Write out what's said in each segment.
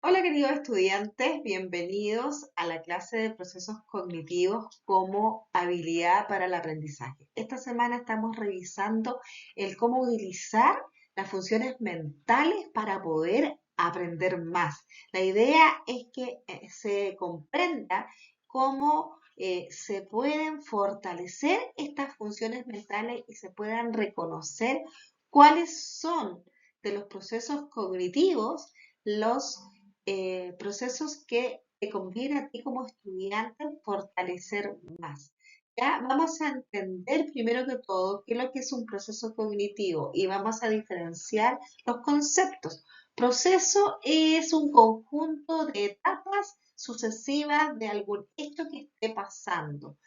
Hola queridos estudiantes, bienvenidos a la clase de procesos cognitivos como habilidad para el aprendizaje. Esta semana estamos revisando el cómo utilizar las funciones mentales para poder aprender más. La idea es que se comprenda cómo se pueden fortalecer estas funciones mentales y se puedan reconocer cuáles son de los procesos cognitivos los procesos que te conviene a ti como estudiante fortalecer más. Ya vamos a entender primero que todo qué es lo que es un proceso cognitivo y vamos a diferenciar los conceptos. Proceso es un conjunto de etapas sucesivas de algún hecho que esté pasando.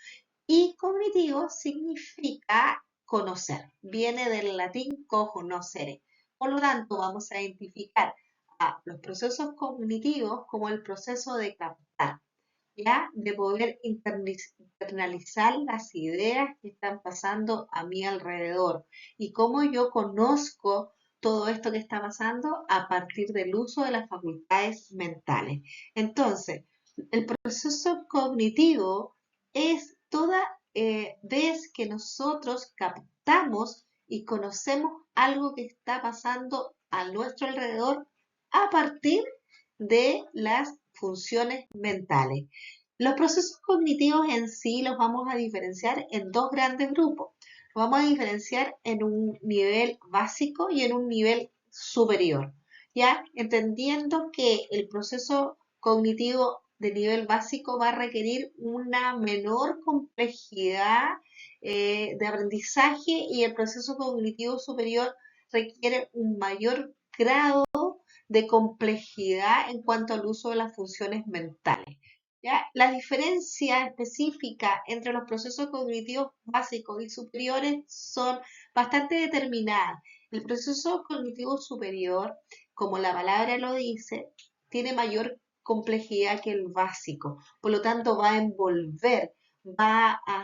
Y cognitivo significa conocer, viene del latín cognoscere. Por lo tanto, vamos a identificar a los procesos cognitivos como el proceso de captar, ¿ya? De poder internalizar las ideas que están pasando a mi alrededor y cómo yo conozco todo esto que está pasando a partir del uso de las facultades mentales. Entonces, el proceso cognitivo es toda vez que nosotros captamos y conocemos algo que está pasando a nuestro alrededor a partir de las funciones mentales. Los procesos cognitivos en sí los vamos a diferenciar en dos grandes grupos. Los vamos a diferenciar en un nivel básico y en un nivel superior, ¿ya? Entendiendo que el proceso cognitivo de nivel básico va a requerir una menor complejidad de aprendizaje y el proceso cognitivo superior requiere un mayor grado de complejidad en cuanto al uso de las funciones mentales. ¿Ya? La diferencia específica entre los procesos cognitivos básicos y superiores son bastante determinadas. El proceso cognitivo superior, como la palabra lo dice, tiene mayor complejidad que el básico. Por lo tanto, va a envolver,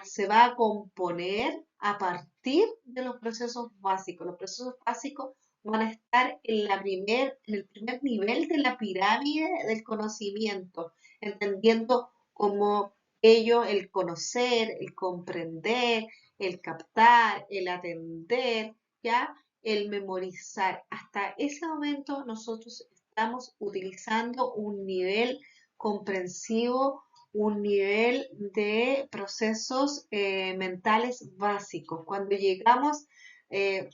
se va a componer a partir de los procesos básicos. Los procesos básicos van a estar en el primer nivel de la pirámide del conocimiento, entendiendo como ello el conocer, el comprender, el captar, el atender, ¿ya? El memorizar. Hasta ese momento nosotros estamos utilizando un nivel comprensivo, un nivel de procesos mentales básicos. Cuando llegamos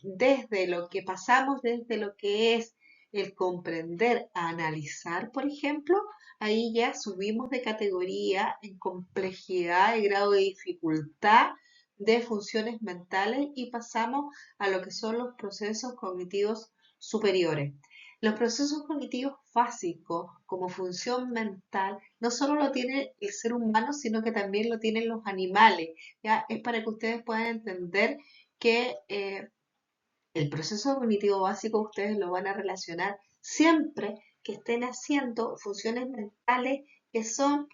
desde lo que pasamos, desde lo que es el comprender a analizar, por ejemplo, ahí ya subimos de categoría en complejidad y grado de dificultad de funciones mentales y pasamos a lo que son los procesos cognitivos superiores. Los procesos cognitivos básicos como función mental no solo lo tiene el ser humano, sino que también lo tienen los animales. ¿Ya? Es para que ustedes puedan entender que el proceso cognitivo básico ustedes lo van a relacionar siempre que estén haciendo funciones mentales que son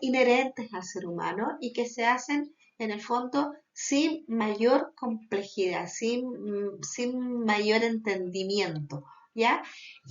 inherentes al ser humano y que se hacen en el fondo sin mayor complejidad, sin mayor entendimiento, ¿ya?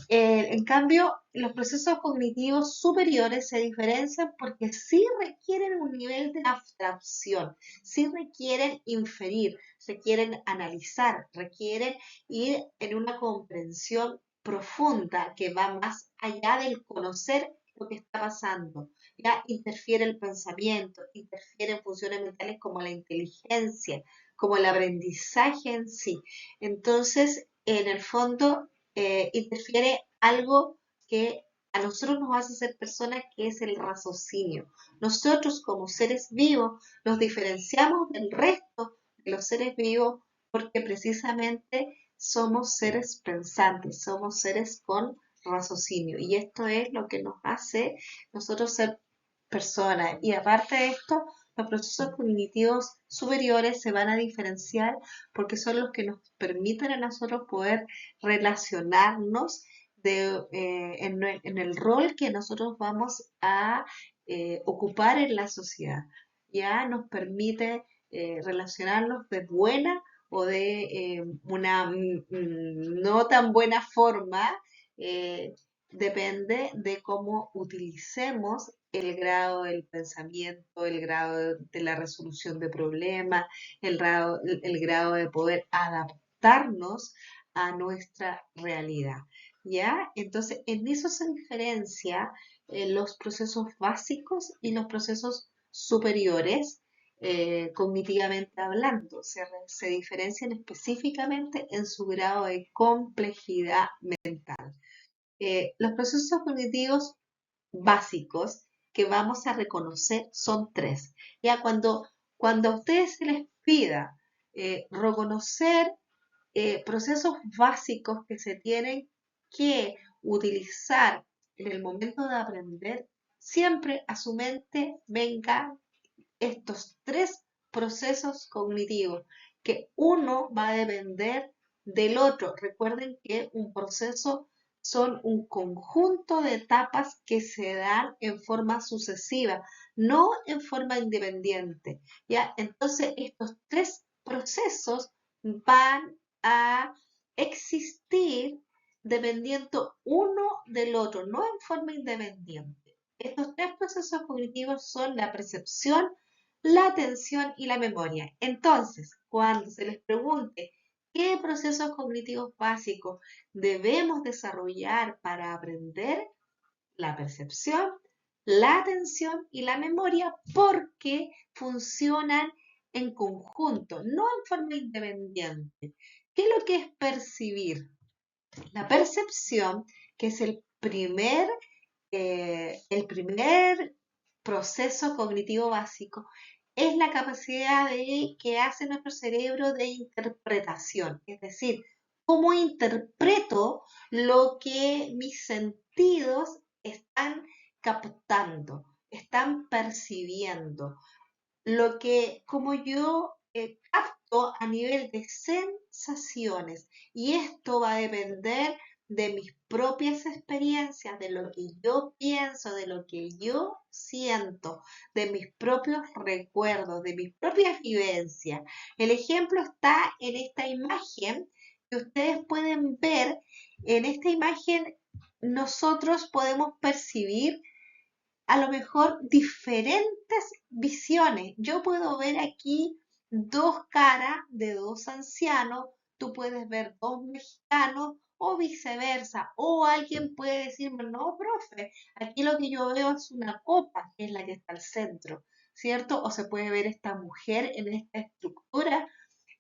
En cambio, los procesos cognitivos superiores se diferencian porque sí requieren un nivel de abstracción, sí requieren inferir, requieren analizar, requieren ir en una comprensión profunda que va más allá del conocer lo que está pasando. Ya interfiere el pensamiento, interfieren funciones mentales como la inteligencia, como el aprendizaje en sí. Entonces, en el fondo, interfiere algo que a nosotros nos hace ser personas, que es el raciocinio. Nosotros como seres vivos nos diferenciamos del resto de los seres vivos porque precisamente somos seres pensantes, somos seres con raciocinio y esto es lo que nos hace nosotros ser personas. Y aparte de esto, los procesos cognitivos superiores se van a diferenciar porque son los que nos permiten a nosotros poder relacionarnos en el rol que nosotros vamos a ocupar en la sociedad. Ya nos permite relacionarnos de buena o de una no tan buena forma, eh, depende de cómo utilicemos el grado del pensamiento, el grado de la resolución de problemas, el grado de poder adaptarnos a nuestra realidad. ¿Ya? Entonces, en eso se diferencia los procesos básicos y los procesos superiores, cognitivamente hablando. Se diferencian específicamente en su grado de complejidad mental. Los procesos cognitivos básicos que vamos a reconocer son tres. Ya cuando a ustedes se les pida reconocer procesos básicos que se tienen que utilizar en el momento de aprender, siempre a su mente vengan estos tres procesos cognitivos, que uno va a depender del otro. Recuerden que un proceso son un conjunto de etapas que se dan en forma sucesiva, no en forma independiente. ¿Ya? Entonces, estos tres procesos van a existir dependiendo uno del otro, no en forma independiente. Estos tres procesos cognitivos son la percepción, la atención y la memoria. Entonces, cuando se les pregunte qué procesos cognitivos básicos debemos desarrollar para aprender, la percepción, la atención y la memoria, porque funcionan en conjunto, no en forma independiente. ¿Qué es lo que es percibir? La percepción, que es el primer proceso cognitivo básico, es la capacidad que hace nuestro cerebro de interpretación, es decir, cómo interpreto lo que mis sentidos están captando, están percibiendo, como yo capto a nivel de sensaciones, y esto va a depender de mis propias experiencias, de lo que yo pienso, de lo que yo siento, de mis propios recuerdos, de mis propias vivencias. El ejemplo está en esta imagen que ustedes pueden ver. En esta imagen nosotros podemos percibir a lo mejor diferentes visiones. Yo puedo ver aquí dos caras de dos ancianos, tú puedes ver dos mexicanos o viceversa. O alguien puede decirme, no, profe, aquí lo que yo veo es una copa, que es la que está al centro, ¿cierto? O se puede ver esta mujer en esta estructura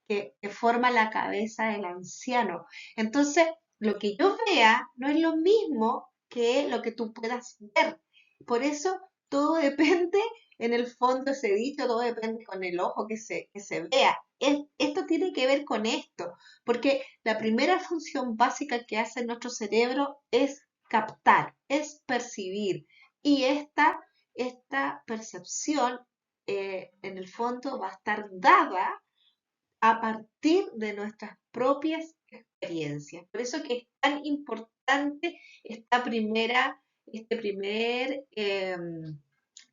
que forma la cabeza del anciano. Entonces, lo que yo vea no es lo mismo que lo que tú puedas ver. Por eso todo depende, en el fondo ese dicho, todo depende con el ojo que se vea. Esto tiene que ver con esto, porque la primera función básica que hace nuestro cerebro es captar, es percibir. Y esta percepción, en el fondo, va a estar dada a partir de nuestras propias experiencias. Por eso que es tan importante este primer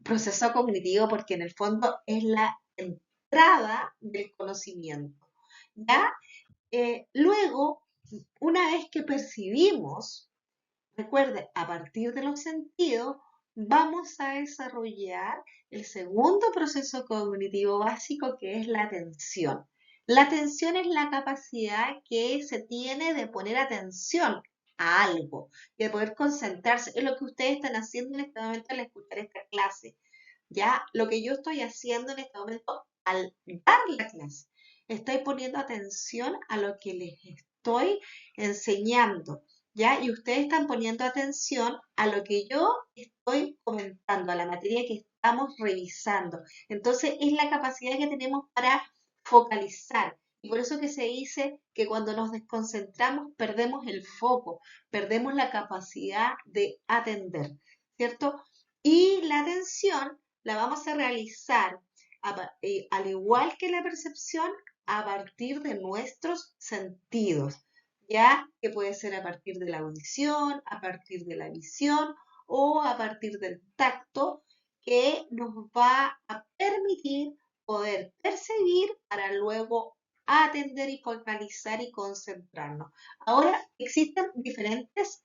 proceso cognitivo, porque en el fondo es la entrada del conocimiento. ¿Ya? Luego, una vez que percibimos, recuerde, a partir de los sentidos, vamos a desarrollar el segundo proceso cognitivo básico, que es la atención. La atención es la capacidad que se tiene de poner atención a algo, de poder concentrarse. Es lo que ustedes están haciendo en este momento al escuchar esta clase. Ya, lo que yo estoy haciendo en este momento al dar la clase, estoy poniendo atención a lo que les estoy enseñando. ¿Ya? Y ustedes están poniendo atención a lo que yo estoy comentando, a la materia que estamos revisando. Entonces, es la capacidad que tenemos para focalizar. Y por eso que se dice que cuando nos desconcentramos perdemos el foco, perdemos la capacidad de atender, ¿cierto? Y la atención la vamos a realizar, al igual que la percepción, a partir de nuestros sentidos, ya que puede ser a partir de la audición, a partir de la visión o a partir del tacto, que nos va a permitir poder percibir para luego atender y focalizar y concentrarnos. Ahora existen diferentes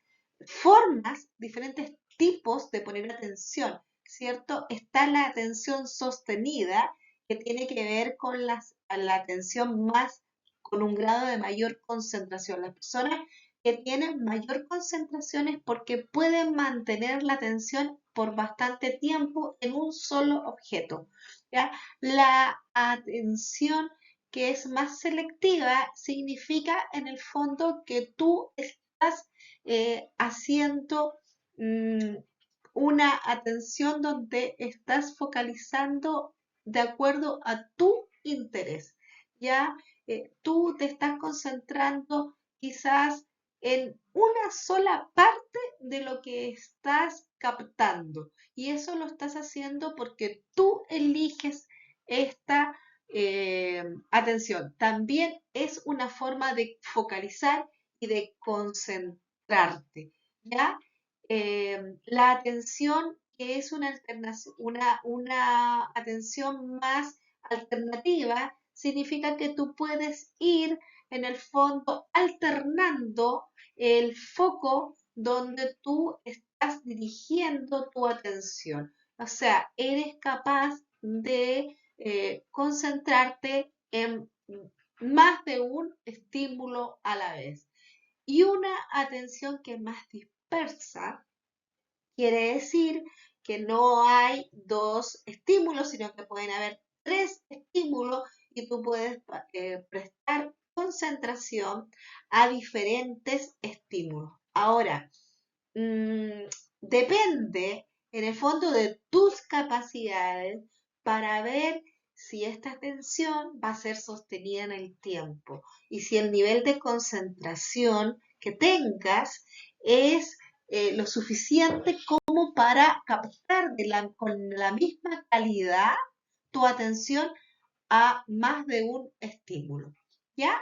formas, diferentes tipos de poner atención, ¿cierto? Está la atención sostenida, que tiene que ver con la atención más, con un grado de mayor concentración. Las personas que tienen mayor concentración es porque pueden mantener la atención por bastante tiempo en un solo objeto, ¿ya? La atención que es más selectiva significa en el fondo que tú estás haciendo mm, una atención donde estás focalizando de acuerdo a tu interés. Ya tú te estás concentrando quizás en una sola parte de lo que estás captando y eso lo estás haciendo porque tú eliges esta atención. También es una forma de focalizar y de concentrarte, ¿ya? La atención que es una atención más alternativa, significa que tú puedes ir en el fondo alternando el foco donde tú estás dirigiendo tu atención. O sea, eres capaz de concentrarte en más de un estímulo a la vez. Y una atención que es más dispersa quiere decir que no hay dos estímulos, sino que pueden haber tres estímulos y tú puedes prestar concentración a diferentes estímulos. Ahora, depende en el fondo de tus capacidades para ver si esta atención va a ser sostenida en el tiempo y si el nivel de concentración que tengas es lo suficiente como para captar con la misma calidad tu atención a más de un estímulo. ¿Ya?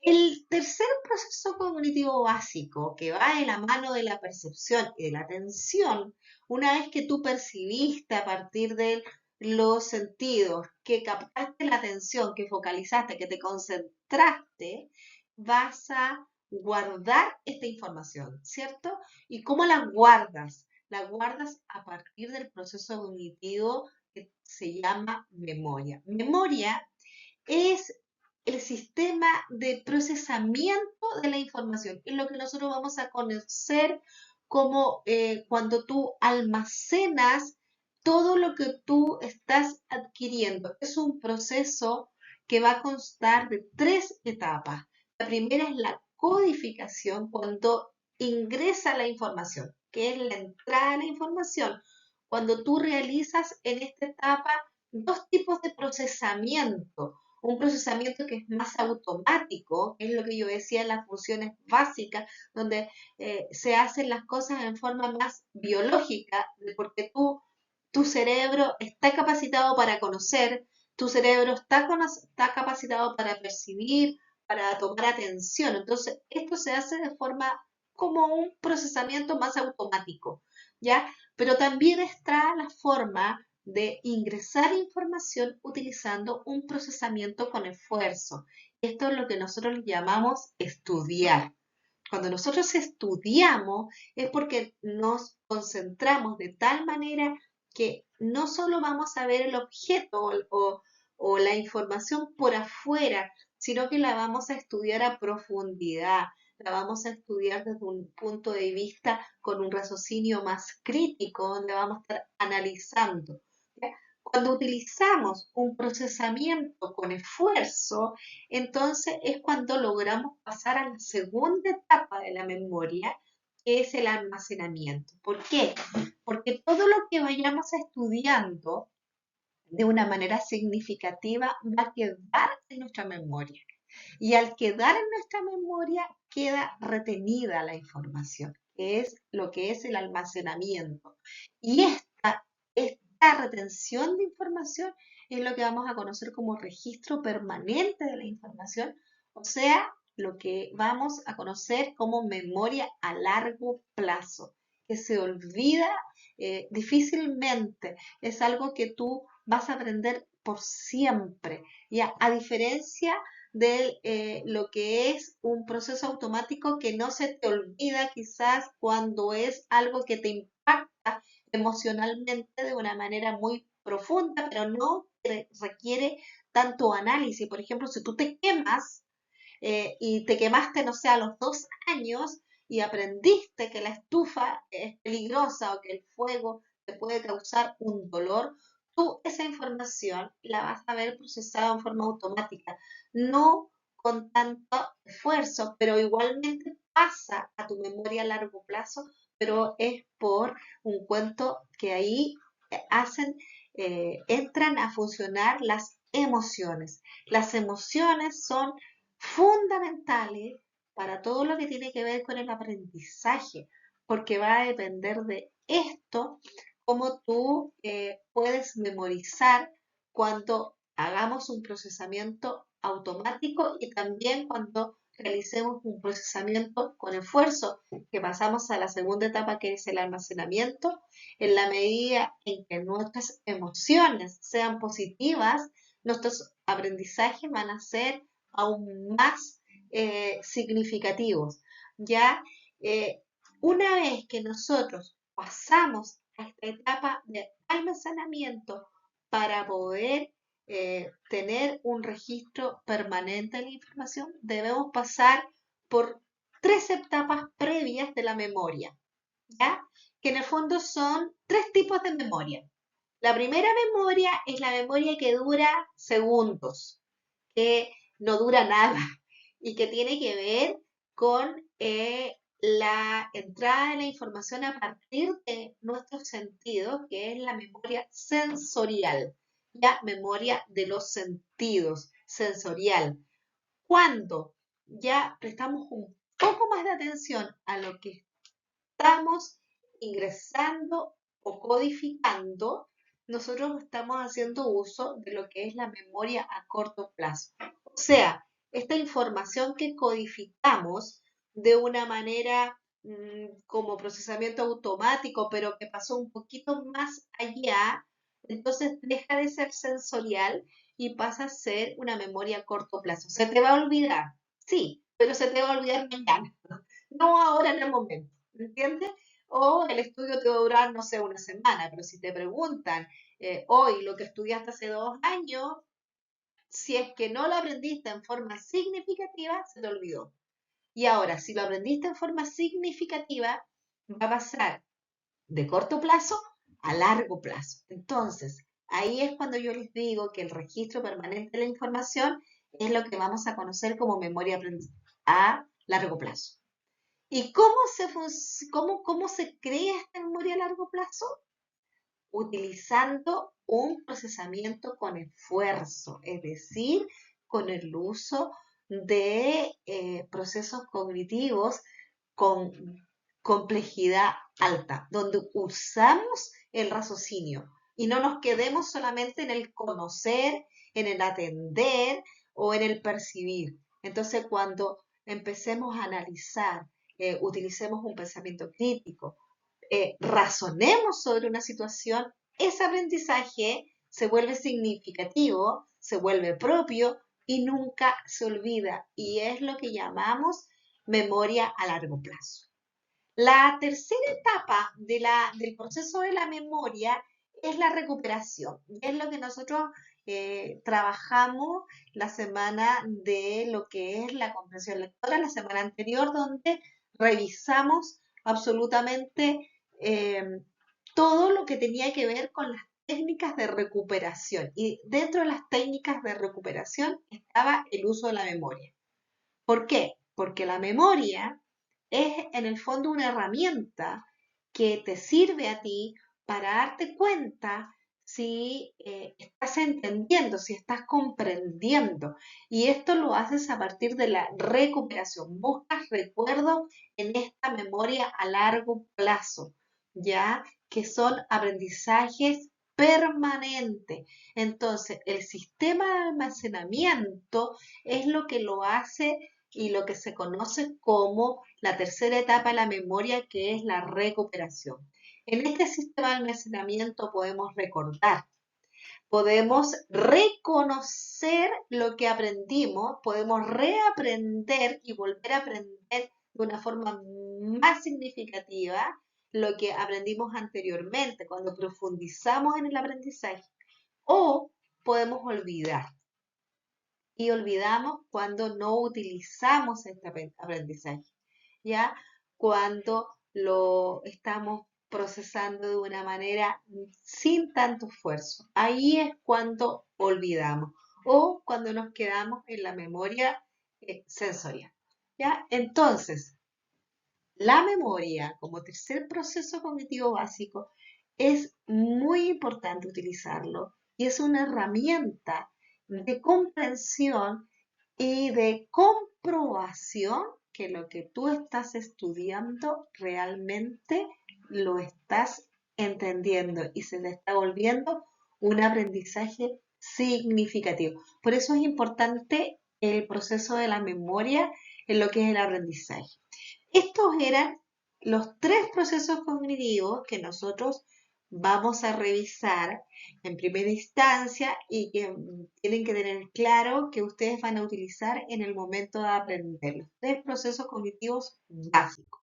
El tercer proceso cognitivo básico, que va de la mano de la percepción y de la atención, una vez que tú percibiste a partir de los sentidos, que captaste la atención, que focalizaste, que te concentraste, vas a guardar esta información, ¿cierto? ¿Y cómo la guardas? La guardas a partir del proceso cognitivo que se llama memoria. Memoria es el sistema de procesamiento de la información. Es lo que nosotros vamos a conocer como cuando tú almacenas todo lo que tú estás adquiriendo. Es un proceso que va a constar de tres etapas. La primera es la codificación, cuando ingresa la información, que es la entrada de la información. Cuando tú realizas en esta etapa dos tipos de procesamiento, un procesamiento que es más automático, que es lo que yo decía en las funciones básicas, donde se hacen las cosas en forma más biológica, porque tu cerebro está capacitado para conocer, tu cerebro está capacitado para percibir, para tomar atención. Entonces, esto se hace de forma como un procesamiento más automático, ¿ya? Pero también está la forma de ingresar información utilizando un procesamiento con esfuerzo. Esto es lo que nosotros llamamos estudiar. Cuando nosotros estudiamos es porque nos concentramos de tal manera que no solo vamos a ver el objeto o la información por afuera, sino que la vamos a estudiar a profundidad, la vamos a estudiar desde un punto de vista con un raciocinio más crítico, donde vamos a estar analizando. ¿Ya? Cuando utilizamos un procesamiento con esfuerzo, entonces es cuando logramos pasar a la segunda etapa de la memoria, que es el almacenamiento. ¿Por qué? Porque todo lo que vayamos estudiando de una manera significativa va a quedar en nuestra memoria. Y al quedar en nuestra memoria queda retenida la información, que es lo que es el almacenamiento. Y esta retención de información es lo que vamos a conocer como registro permanente de la información, o sea, lo que vamos a conocer como memoria a largo plazo, que se olvida difícilmente, es algo que tú vas a aprender por siempre, ya a diferencia de lo que es un proceso automático que no se te olvida quizás cuando es algo que te impacta emocionalmente de una manera muy profunda, pero no requiere tanto análisis. Por ejemplo, si tú te quemas y te quemaste, no sé, a los 2 años y aprendiste que la estufa es peligrosa o que el fuego te puede causar un dolor, tú esa información la vas a ver procesada en forma automática, no con tanto esfuerzo, pero igualmente pasa a tu memoria a largo plazo, pero es por un cuento que ahí hacen, entran a funcionar las emociones. Las emociones son fundamentales para todo lo que tiene que ver con el aprendizaje, porque va a depender de esto cómo tú puedes memorizar cuando hagamos un procesamiento automático y también cuando realicemos un procesamiento con esfuerzo, que pasamos a la segunda etapa que es el almacenamiento. En la medida en que nuestras emociones sean positivas, nuestros aprendizajes van a ser aún más significativos. Ya, eh, una vez que nosotros pasamos a esta etapa de almacenamiento para poder tener un registro permanente de la información, debemos pasar por 3 etapas previas de la memoria, ¿ya? Que en el fondo son 3 tipos de memoria. La primera memoria es la memoria que dura segundos, que no dura nada y que tiene que ver con la entrada de la información a partir de nuestros sentidos, que es la memoria sensorial, ya memoria de los sentidos, sensorial. Cuando ya prestamos un poco más de atención a lo que estamos ingresando o codificando, nosotros estamos haciendo uso de lo que es la memoria a corto plazo. O sea, esta información que codificamos de una manera como procesamiento automático, pero que pasó un poquito más allá, entonces deja de ser sensorial y pasa a ser una memoria a corto plazo. ¿Se te va a olvidar? Sí, pero se te va a olvidar mañana, no ahora en el momento. ¿Me entiendes? O el estudio te va a durar, no sé, una semana, pero si te preguntan hoy lo que estudiaste hace 2 años, si es que no lo aprendiste en forma significativa, se te olvidó. Y ahora, si lo aprendiste en forma significativa, va a pasar de corto plazo a largo plazo. Entonces, ahí es cuando yo les digo que el registro permanente de la información es lo que vamos a conocer como memoria a largo plazo. ¿Y cómo se crea esta memoria a largo plazo? Utilizando un procesamiento con esfuerzo, es decir, con el uso de procesos cognitivos con complejidad alta, donde usamos el raciocinio y no nos quedemos solamente en el conocer, en el atender o en el percibir. Entonces, cuando empecemos a analizar, utilicemos un pensamiento crítico, razonemos sobre una situación, ese aprendizaje se vuelve significativo, se vuelve propio y nunca se olvida. Y es lo que llamamos memoria a largo plazo. La tercera etapa del proceso de la memoria es la recuperación. Y es lo que nosotros trabajamos la semana de lo que es la comprensión lectora, la semana anterior, donde revisamos absolutamente eh, todo lo que tenía que ver con las técnicas de recuperación. Y dentro de las técnicas de recuperación estaba el uso de la memoria. ¿Por qué? Porque la memoria es en el fondo una herramienta que te sirve a ti para darte cuenta si estás entendiendo, si estás comprendiendo. Y esto lo haces a partir de la recuperación. Buscas recuerdos en esta memoria a largo plazo, ¿ya? Que son aprendizajes permanentes. Entonces, el sistema de almacenamiento es lo que lo hace y lo que se conoce como la tercera etapa de la memoria, que es la recuperación. En este sistema de almacenamiento podemos recordar, Podemos reconocer lo que aprendimos, podemos reaprender y volver a aprender de una forma más significativa lo que aprendimos anteriormente, cuando profundizamos en el aprendizaje. O podemos olvidar. Y olvidamos cuando no utilizamos este aprendizaje, ¿ya? Cuando lo estamos procesando de una manera sin tanto esfuerzo. Ahí es cuando olvidamos o cuando nos quedamos en la memoria sensorial, ¿ya? Entonces, la memoria como tercer proceso cognitivo básico es muy importante utilizarlo y es una herramienta de comprensión y de comprobación que lo que tú estás estudiando realmente lo estás entendiendo y se te está volviendo un aprendizaje significativo. Por eso es importante el proceso de la memoria en lo que es el aprendizaje. Estos eran los tres procesos cognitivos que nosotros vamos a revisar en primera instancia y que tienen que tener claro que ustedes van a utilizar en el momento de aprender. Los tres procesos cognitivos básicos.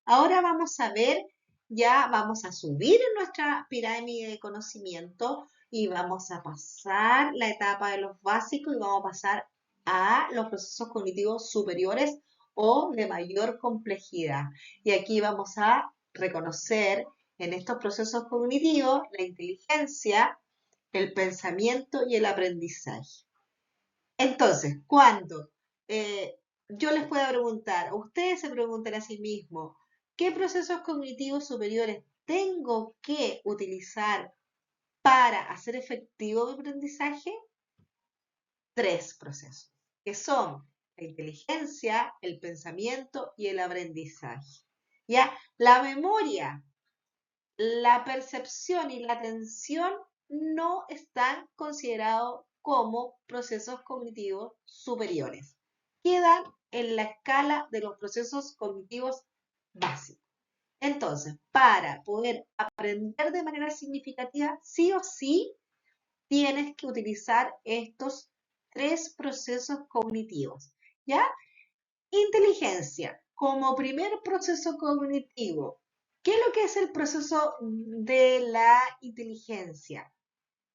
Ahora vamos a ver, ya vamos a subir en nuestra pirámide de conocimiento y vamos a pasar la etapa de los básicos y vamos a pasar a los procesos cognitivos superiores o de mayor complejidad. Y aquí vamos a reconocer en estos procesos cognitivos la inteligencia, el pensamiento y el aprendizaje. Entonces, cuando yo les pueda preguntar, o ustedes se preguntan a sí mismos, ¿qué procesos cognitivos superiores tengo que utilizar para hacer efectivo mi aprendizaje? Tres procesos, que son la inteligencia, el pensamiento y el aprendizaje. ¿Ya? La memoria, la percepción y la atención no están considerados como procesos cognitivos superiores. Quedan en la escala de los procesos cognitivos básicos. Entonces, para poder aprender de manera significativa, sí o sí, tienes que utilizar estos tres procesos cognitivos. ¿Ya? Inteligencia, como primer proceso cognitivo. ¿Qué es lo que es el proceso de la inteligencia?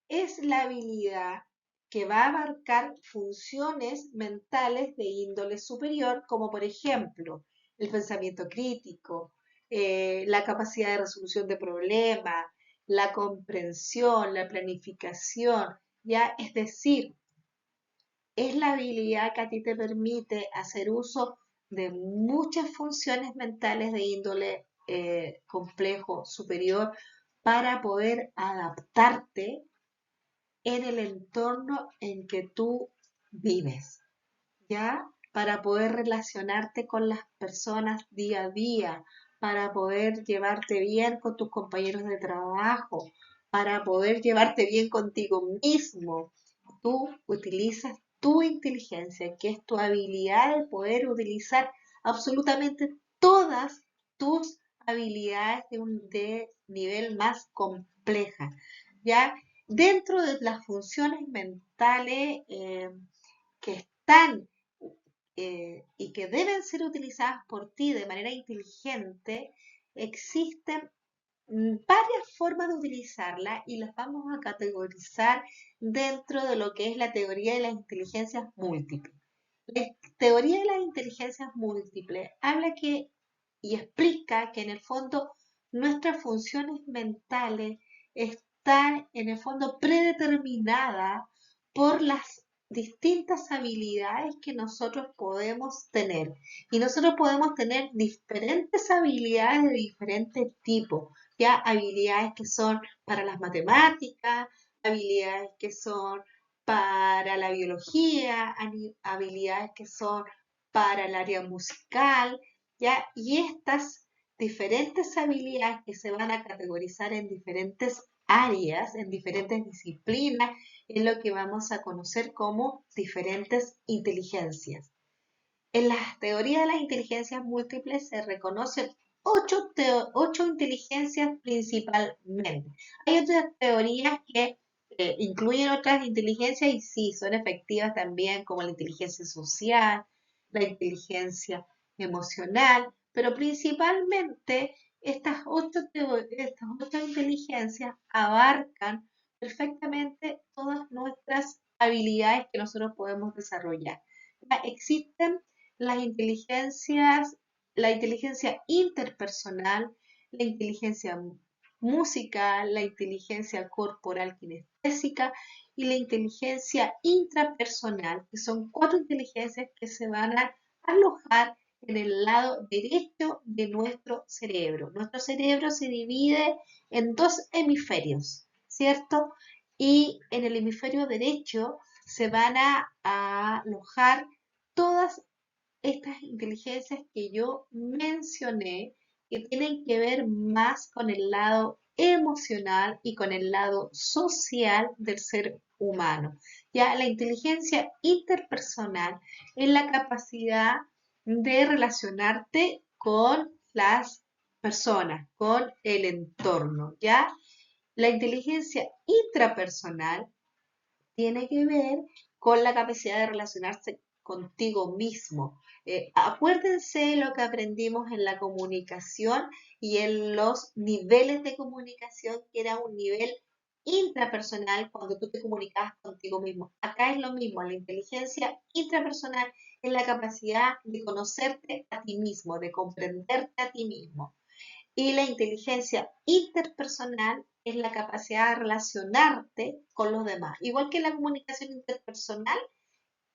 Es la habilidad que va a abarcar funciones mentales de índole superior, como por ejemplo el pensamiento crítico, la capacidad de resolución de problemas, la comprensión, la planificación, ¿ya? Es decir, es la habilidad que a ti te permite hacer uso de muchas funciones mentales de índole complejo superior para poder adaptarte en el entorno en que tú vives, ¿ya? Para poder relacionarte con las personas día a día, para poder llevarte bien con tus compañeros de trabajo, para poder llevarte bien contigo mismo. Tú utilizas tu inteligencia, que es tu habilidad de poder utilizar absolutamente todas tus habilidades de nivel más compleja, ¿ya? Dentro de las funciones mentales que están y que deben ser utilizadas por ti de manera inteligente, existen varias formas de utilizarla y las vamos a categorizar dentro de lo que es la teoría de las inteligencias múltiples. La teoría de las inteligencias múltiples habla que y explica que en el fondo nuestras funciones mentales están en el fondo predeterminadas por las distintas habilidades que nosotros podemos tener. Y nosotros podemos tener diferentes habilidades de diferentes tipos, ya habilidades que son para las matemáticas, habilidades que son para la biología, habilidades que son para el área musical, ¿ya? Y estas diferentes habilidades que se van a categorizar en diferentes áreas, en diferentes disciplinas, es lo que vamos a conocer como diferentes inteligencias. En las teorías de las inteligencias múltiples se reconocen ocho inteligencias principalmente. Hay otras teorías que incluyen otras inteligencias y sí, son efectivas también, como la inteligencia social, la inteligencia emocional, pero principalmente estas ocho inteligencias abarcan perfectamente todas nuestras habilidades que nosotros podemos desarrollar. Ya existen las inteligencias, la inteligencia interpersonal, la inteligencia musical, la inteligencia corporal kinestésica y la inteligencia intrapersonal, que son cuatro inteligencias que se van a alojar en el lado derecho de nuestro cerebro. Nuestro cerebro se divide en dos hemisferios, ¿cierto? Y en el hemisferio derecho se van a alojar todas estas inteligencias que yo mencioné, que tienen que ver más con el lado emocional y con el lado social del ser humano. Ya la inteligencia interpersonal es la capacidad de relacionarte con las personas, con el entorno, ¿ya? La inteligencia intrapersonal tiene que ver con la capacidad de relacionarse contigo mismo. Acuérdense lo que aprendimos en la comunicación y en los niveles de comunicación, que era un nivel intrapersonal cuando tú te comunicabas contigo mismo. Acá es lo mismo, la inteligencia intrapersonal es la capacidad de conocerte a ti mismo, de comprenderte a ti mismo. Y la inteligencia interpersonal es la capacidad de relacionarte con los demás. Igual que la comunicación interpersonal,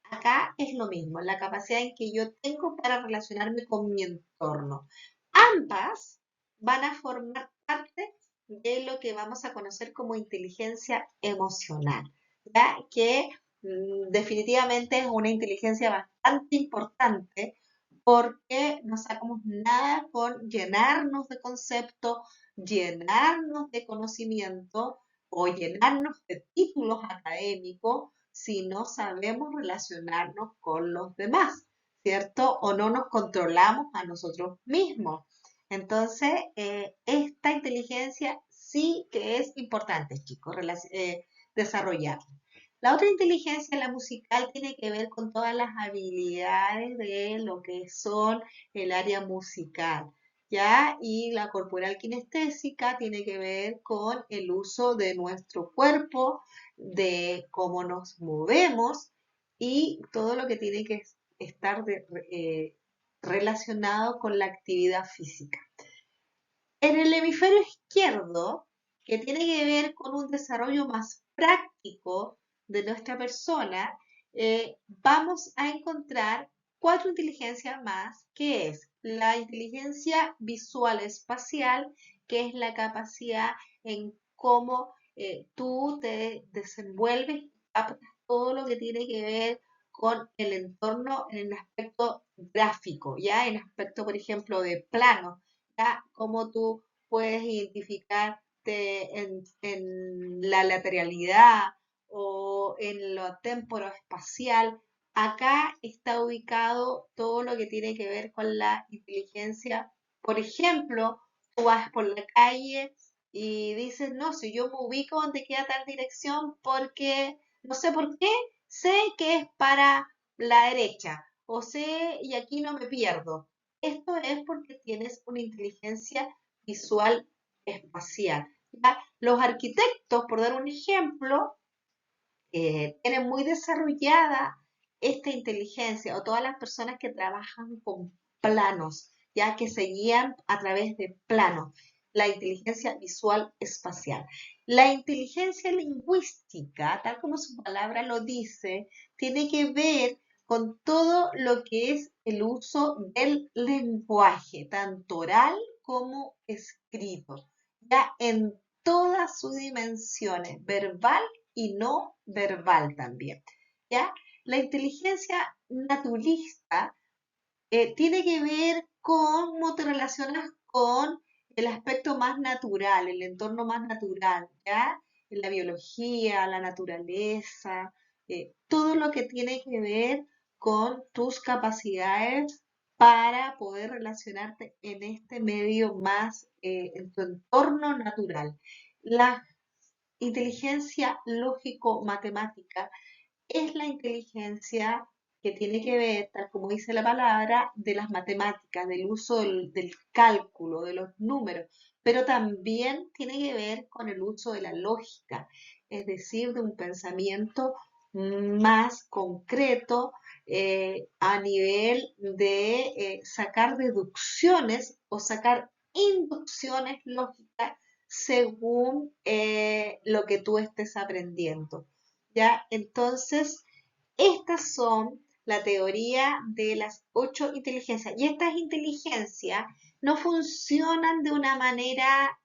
acá es lo mismo, la capacidad en que yo tengo para relacionarme con mi entorno. Ambas van a formar parte de lo que vamos a conocer como inteligencia emocional, ¿ya? Que definitivamente es una inteligencia bastante importante porque no sacamos nada con llenarnos de conceptos, llenarnos de conocimiento o llenarnos de títulos académicos si no sabemos relacionarnos con los demás, ¿cierto? O no nos controlamos a nosotros mismos. Entonces, esta inteligencia sí que es importante, chicos, desarrollarla. La otra inteligencia, la musical, tiene que ver con todas las habilidades de lo que son el área musical, ¿ya? Y la corporal kinestésica tiene que ver con el uso de nuestro cuerpo, de cómo nos movemos y todo lo que tiene que estar relacionado con la actividad física. En el hemisferio izquierdo, que tiene que ver con un desarrollo más práctico de nuestra persona, vamos a encontrar cuatro inteligencias más, que es la inteligencia visual espacial, que es la capacidad en cómo tú te desenvuelves, captas todo lo que tiene que ver con el entorno en el aspecto gráfico, ya en aspecto, por ejemplo, de plano, ya cómo tú puedes identificarte en la lateralidad o en lo temporoespacial. Acá está ubicado todo lo que tiene que ver con la inteligencia. Por ejemplo, tú vas por la calle y dices, no, si yo me ubico donde queda tal dirección porque no sé por qué, sé que es para la derecha o sé y aquí no me pierdo. Esto es porque tienes una inteligencia visual espacial. ¿Ya? Los arquitectos, por dar un ejemplo, tienen muy desarrollada esta inteligencia o todas las personas que trabajan con planos, ya que se guían a través de planos, la inteligencia visual espacial. La inteligencia lingüística, tal como su palabra lo dice, tiene que ver con todo lo que es el uso del lenguaje, tanto oral como escrito, ya en todas sus dimensiones, verbal y no verbal también, ¿ya? La inteligencia naturalista tiene que ver con cómo te relacionas con el aspecto más natural, el entorno más natural, ¿ya? La biología, la naturaleza, todo lo que tiene que ver con tus capacidades para poder relacionarte en este medio más, en tu entorno natural. Las inteligencia lógico-matemática es la inteligencia que tiene que ver, tal como dice la palabra, de las matemáticas, del uso del cálculo, de los números, pero también tiene que ver con el uso de la lógica, es decir, de un pensamiento más concreto a nivel de sacar deducciones o sacar inducciones lógicas según lo que tú estés aprendiendo. ¿Ya? Entonces, estas son la teoría de las 8 inteligencias. Y estas inteligencias no funcionan de una manera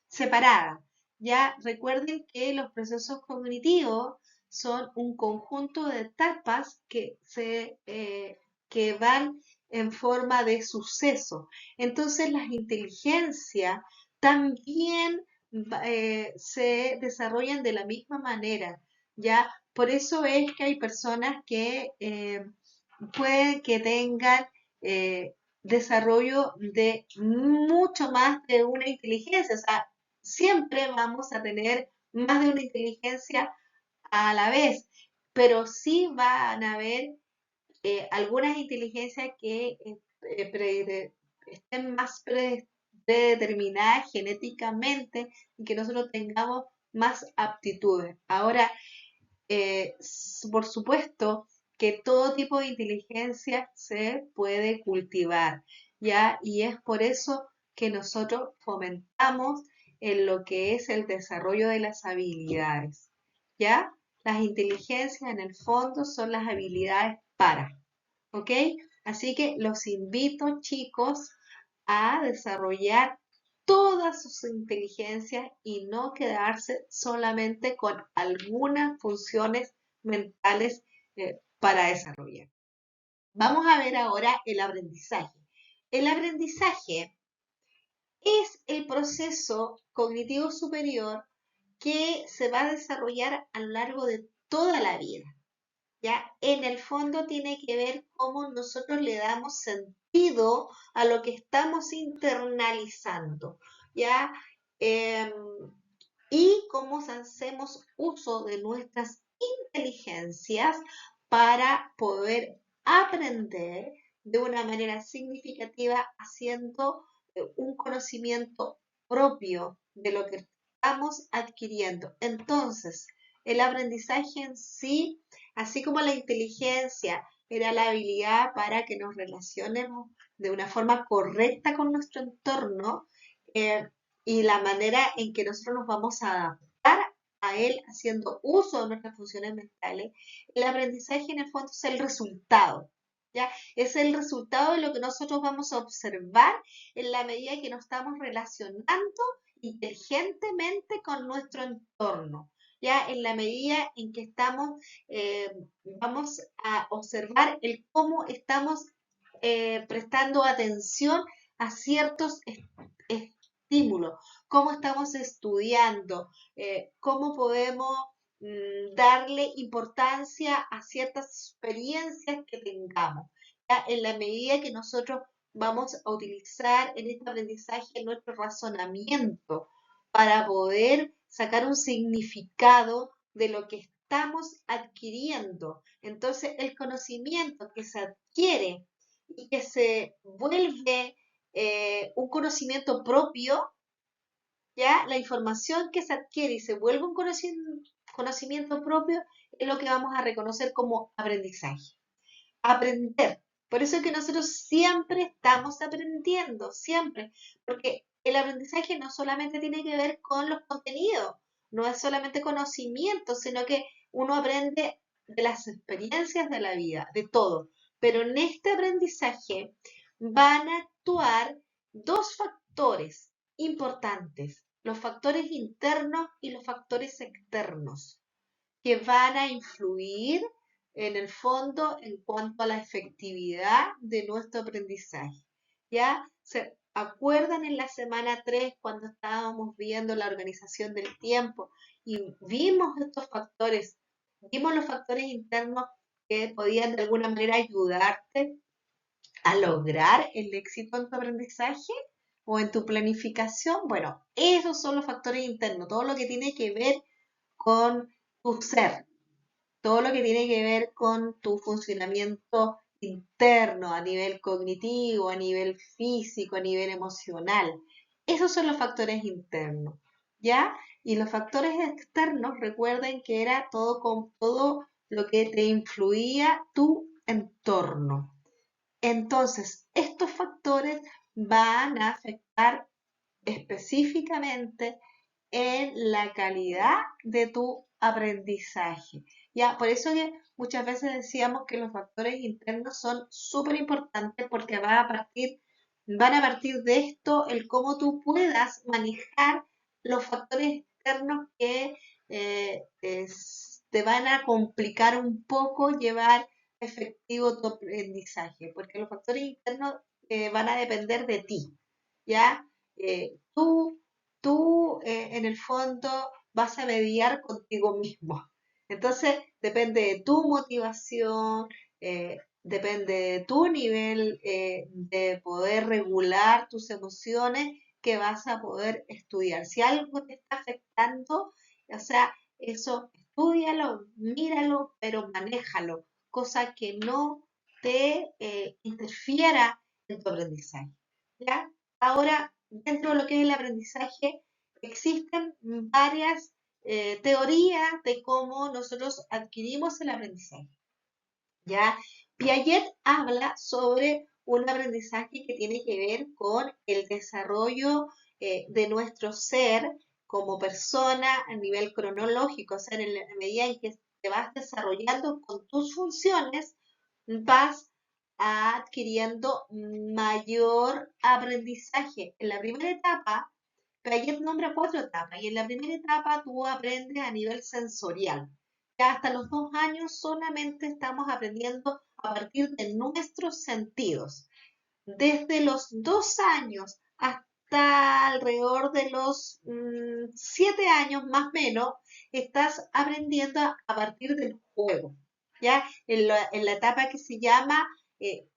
separada. Ya recuerden que los procesos cognitivos son un conjunto de etapas que van en forma de suceso. Entonces las inteligencias también se desarrollan de la misma manera. ¿Ya? Por eso es que hay personas que pueden que tengan desarrollo de mucho más de una inteligencia. O sea, siempre vamos a tener más de una inteligencia a la vez, pero sí van a haber algunas inteligencias que estén más predeterminadas genéticamente y que nosotros tengamos más aptitudes. Ahora, por supuesto que todo tipo de inteligencia se puede cultivar, ¿ya? Y es por eso que nosotros fomentamos en lo que es el desarrollo de las habilidades, ¿ya? Las inteligencias en el fondo son las habilidades para, ¿ok? Así que los invito, chicos, a desarrollar todas sus inteligencias y no quedarse solamente con algunas funciones mentales para desarrollar. Vamos a ver ahora el aprendizaje. El aprendizaje es el proceso cognitivo superior que se va a desarrollar a lo largo de toda la vida. ¿Ya? En el fondo tiene que ver cómo nosotros le damos sentido a lo que estamos internalizando, ¿ya? Em, y cómo hacemos uso de nuestras inteligencias para poder aprender de una manera significativa haciendo un conocimiento propio de lo que estamos adquiriendo. Entonces, el aprendizaje en sí, así como la inteligencia era la habilidad para que nos relacionemos de una forma correcta con nuestro entorno, eh, y la manera en que nosotros nos vamos a adaptar a él haciendo uso de nuestras funciones mentales, el aprendizaje en el fondo es el resultado, ¿ya? Es el resultado de lo que nosotros vamos a observar en la medida que nos estamos relacionando inteligentemente con nuestro entorno, ¿ya? En la medida en que vamos a observar el cómo estamos prestando atención a ciertos estímulos, cómo estamos estudiando, cómo podemos darle importancia a ciertas experiencias que tengamos. ¿Ya? En la medida que nosotros vamos a utilizar en este aprendizaje nuestro razonamiento para poder sacar un significado de lo que estamos adquiriendo. Entonces, el conocimiento que se adquiere y que se vuelve un conocimiento propio, ya la información que se adquiere y se vuelve un conocimiento propio es lo que vamos a reconocer como aprendizaje. Aprender. Por eso es que nosotros siempre estamos aprendiendo, siempre, porque el aprendizaje no solamente tiene que ver con los contenidos, no es solamente conocimiento, sino que uno aprende de las experiencias de la vida, de todo. Pero en este aprendizaje van a actuar dos factores importantes, los factores internos y los factores externos, que van a influir en el fondo en cuanto a la efectividad de nuestro aprendizaje. ¿Ya? ¿Se acuerdan en la semana 3 cuando estábamos viendo la organización del tiempo y vimos estos factores, vimos los factores internos que podían de alguna manera ayudarte a lograr el éxito en tu aprendizaje? o en tu planificación, bueno, esos son los factores internos, todo lo que tiene que ver con tu ser, todo lo que tiene que ver con tu funcionamiento interno a nivel cognitivo, a nivel físico, a nivel emocional. Esos son los factores internos, ¿ya? Y los factores externos, recuerden que era todo con todo lo que te influía tu entorno. Entonces, estos factores van a afectar específicamente en la calidad de tu aprendizaje. Ya, por eso que muchas veces decíamos que los factores internos son súper importantes porque van a partir de esto el cómo tú puedas manejar los factores externos que te van a complicar un poco llevar efectivo tu aprendizaje, porque los factores internos van a depender de ti, ¿ya? Tú en el fondo vas a mediar contigo mismo. Entonces, depende de tu motivación, depende de tu nivel de poder regular tus emociones que vas a poder estudiar. Si algo te está afectando, o sea, eso, estúdialo, míralo, pero manéjalo, cosa que no te interfiera en tu aprendizaje. ¿Ya? Ahora, dentro de lo que es el aprendizaje, existen varias teorías de cómo nosotros adquirimos el aprendizaje. ¿Ya? Piaget habla sobre un aprendizaje que tiene que ver con el desarrollo de nuestro ser como persona a nivel cronológico, o sea, en la medida en que te vas desarrollando con tus funciones, vas adquiriendo mayor aprendizaje. En la primera etapa, Piaget nombra 4 etapas, y en la primera etapa tú aprendes a nivel sensorial. Ya hasta los 2 años solamente estamos aprendiendo a partir de nuestros sentidos. Desde los 2 años hasta alrededor de los 7 años más o menos, estás aprendiendo a partir del juego, ¿ya? En la etapa que se llama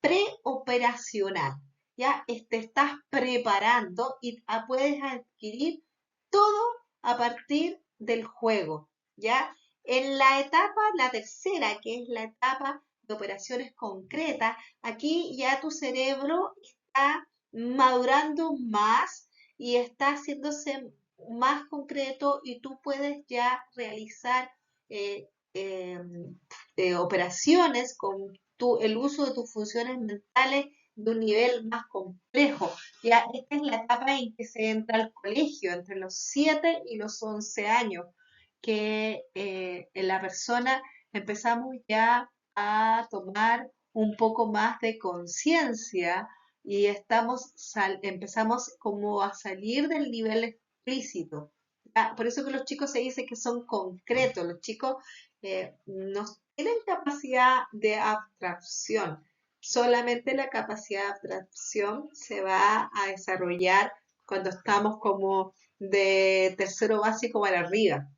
preoperacional, ¿ya? Te estás preparando y puedes adquirir todo a partir del juego, ¿ya? En la etapa, la tercera, que es la etapa de operaciones concretas, aquí ya tu cerebro está madurando más y está haciéndose más concreto y tú puedes ya realizar eh, eh, operaciones con el uso de tus funciones mentales de un nivel más complejo. Ya esta es la etapa en que se entra al colegio, entre los 7 y los 11 años, que en la persona empezamos ya a tomar un poco más de conciencia y empezamos como a salir del nivel explícito. Por eso que los chicos se dice que son concretos, los chicos no tienen capacidad de abstracción, solamente la capacidad de abstracción se va a desarrollar cuando estamos como de tercero básico para arriba.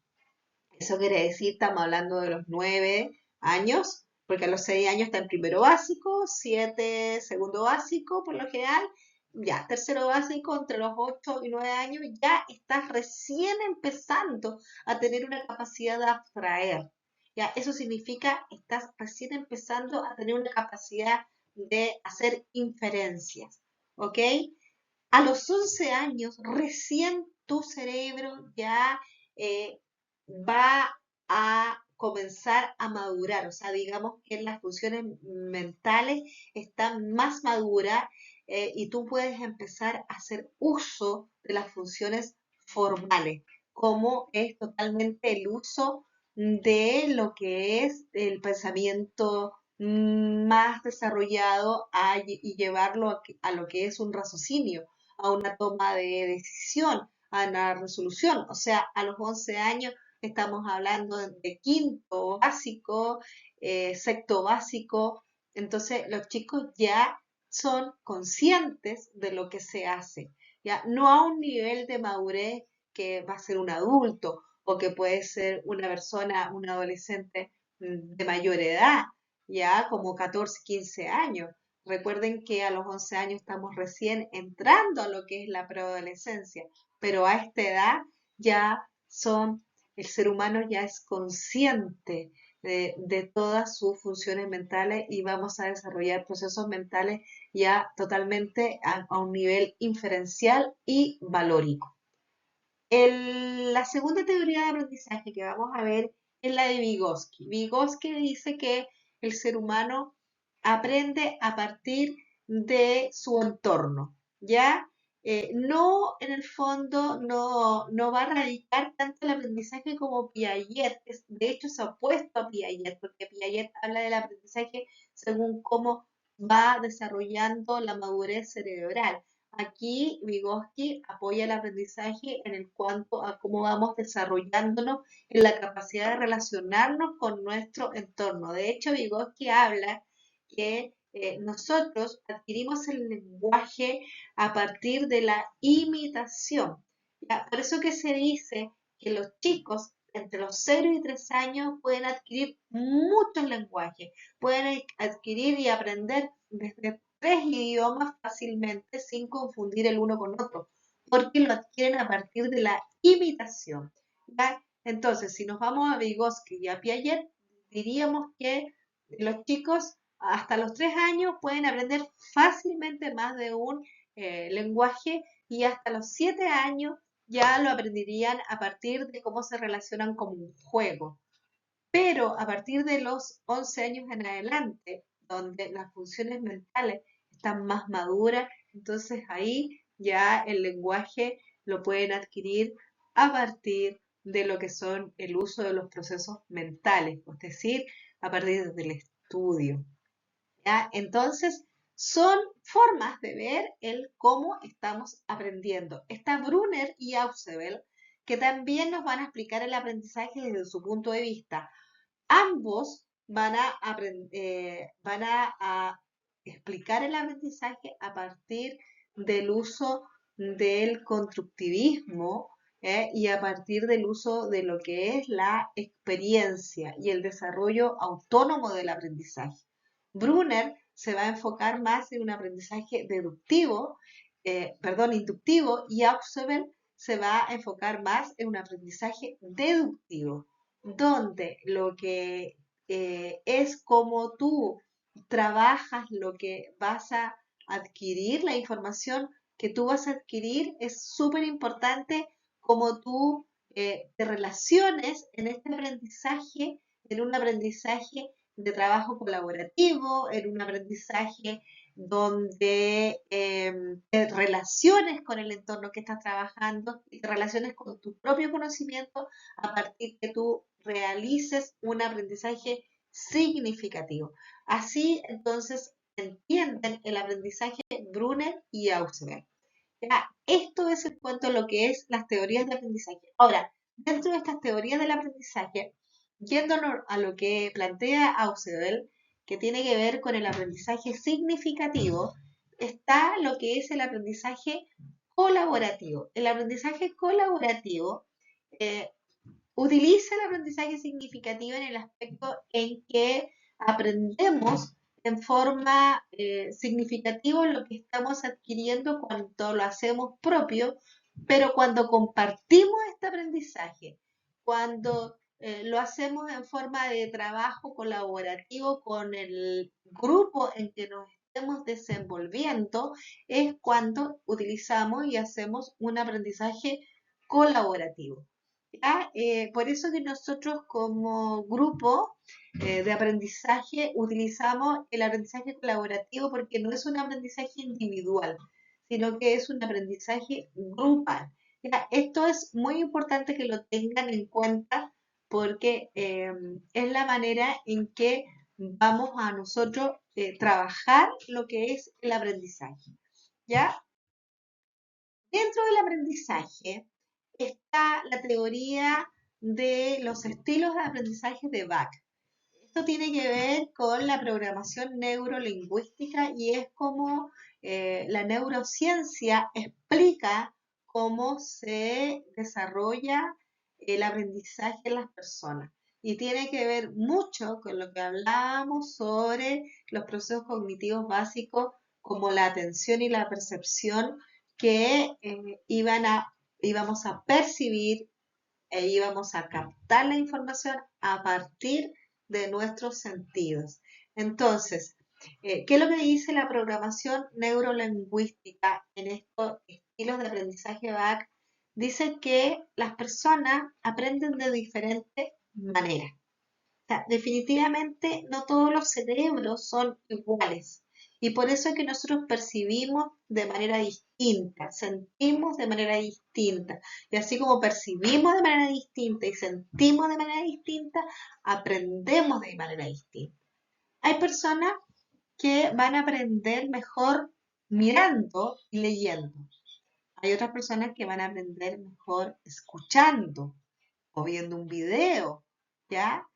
Eso quiere decir, estamos hablando de los 9 años, porque a los 6 años está el primero básico, 7 segundo básico por lo general, ya tercero básico entre los 8 y 9 años, ya estás recién empezando a tener una capacidad de abstraer. Ya, eso significa estás recién empezando a tener una capacidad de hacer inferencias, ¿ok? A los 11 años, recién tu cerebro ya eh, va a comenzar a madurar, o sea, digamos que las funciones mentales están más maduras y tú puedes empezar a hacer uso de las funciones formales, como es totalmente el uso de lo que es el pensamiento más desarrollado y llevarlo a lo que es un raciocinio, a una toma de decisión, a una resolución. O sea, a los 11 años estamos hablando de quinto básico, sexto básico. Entonces, los chicos ya son conscientes de lo que se hace, ya no a un nivel de madurez que va a ser un adulto o que puede ser una persona, un adolescente de mayor edad, ya como 14, 15 años. Recuerden que a los 11 años estamos recién entrando a lo que es la preadolescencia, pero a esta edad ya el ser humano ya es consciente de todas sus funciones mentales y vamos a desarrollar procesos mentales ya totalmente a un nivel inferencial y valórico. La segunda teoría de aprendizaje que vamos a ver es la de Vygotsky. Vygotsky dice que el ser humano aprende a partir de su entorno, ¿ya? No, en el fondo, no va a radicar tanto el aprendizaje como Piaget, de hecho se ha opuesto a Piaget, porque Piaget habla del aprendizaje según cómo va desarrollando la madurez cerebral. Aquí Vygotsky apoya el aprendizaje en el cuanto a cómo vamos desarrollándonos en la capacidad de relacionarnos con nuestro entorno. De hecho, Vygotsky habla que nosotros adquirimos el lenguaje a partir de la imitación. ¿Ya? Por eso que se dice que los chicos entre los 0 y 3 años pueden adquirir muchos lenguajes, pueden adquirir y aprender desde 3 idiomas fácilmente sin confundir el uno con otro, porque lo adquieren a partir de la imitación. ¿Ya? Entonces, si nos vamos a Vygotsky y a Piaget, diríamos que los chicos hasta los 3 años pueden aprender fácilmente más de un lenguaje y hasta los 7 años ya lo aprenderían a partir de cómo se relacionan como un juego. Pero a partir de los 11 años en adelante, donde las funciones mentales están más maduras, entonces ahí ya el lenguaje lo pueden adquirir a partir de lo que son el uso de los procesos mentales, es decir, a partir del estudio. ¿Ya? Entonces, son formas de ver el cómo estamos aprendiendo. Está Brunner y Ausubel, que también nos van a explicar el aprendizaje desde su punto de vista. Ambos van a explicar el aprendizaje a partir del uso del constructivismo, y a partir del uso de lo que es la experiencia y el desarrollo autónomo del aprendizaje. Brunner se va a enfocar más en un aprendizaje inductivo, y Ausubel se va a enfocar más en un aprendizaje deductivo, donde lo que es como tú trabajas lo que vas a adquirir, la información que tú vas a adquirir, es súper importante como tú te relaciones en un aprendizaje de trabajo colaborativo, en un aprendizaje donde te relaciones con el entorno que estás trabajando y te relaciones con tu propio conocimiento a partir que tú realices un aprendizaje significativo. Así entonces entienden el aprendizaje Brunner y Ausubel. Ya, esto es en cuanto a lo que es las teorías de aprendizaje. Ahora, dentro de estas teorías del aprendizaje, yéndonos a lo que plantea Ausubel, que tiene que ver con el aprendizaje significativo, está lo que es el aprendizaje colaborativo. El aprendizaje colaborativo eh, utiliza el aprendizaje significativo en el aspecto en que aprendemos en forma significativa lo que estamos adquiriendo cuando lo hacemos propio, pero cuando compartimos este aprendizaje, cuando lo hacemos en forma de trabajo colaborativo con el grupo en que nos estemos desenvolviendo, es cuando utilizamos y hacemos un aprendizaje colaborativo. ¿Ya? Por eso que nosotros como grupo de aprendizaje utilizamos el aprendizaje colaborativo, porque no es un aprendizaje individual, sino que es un aprendizaje grupal. ¿Ya? Esto es muy importante que lo tengan en cuenta, porque es la manera en que vamos a nosotros trabajar lo que es el aprendizaje. ¿Ya? Dentro del aprendizaje está la teoría de los estilos de aprendizaje de Bach. Esto tiene que ver con la programación neurolingüística y es como la neurociencia explica cómo se desarrolla el aprendizaje en las personas. y tiene que ver mucho con lo que hablábamos sobre los procesos cognitivos básicos como la atención y la percepción que íbamos a percibir e íbamos a captar la información a partir de nuestros sentidos. Entonces, ¿qué es lo que dice la programación neurolingüística en estos estilos de aprendizaje BAC? Dice que las personas aprenden de diferentes maneras. O sea, definitivamente no todos los cerebros son iguales. Y por eso es que nosotros percibimos de manera distinta, sentimos de manera distinta. Y así como percibimos de manera distinta y sentimos de manera distinta, aprendemos de manera distinta. Hay personas que van a aprender mejor mirando y leyendo. Hay otras personas que van a aprender mejor escuchando o viendo un video, ¿ya?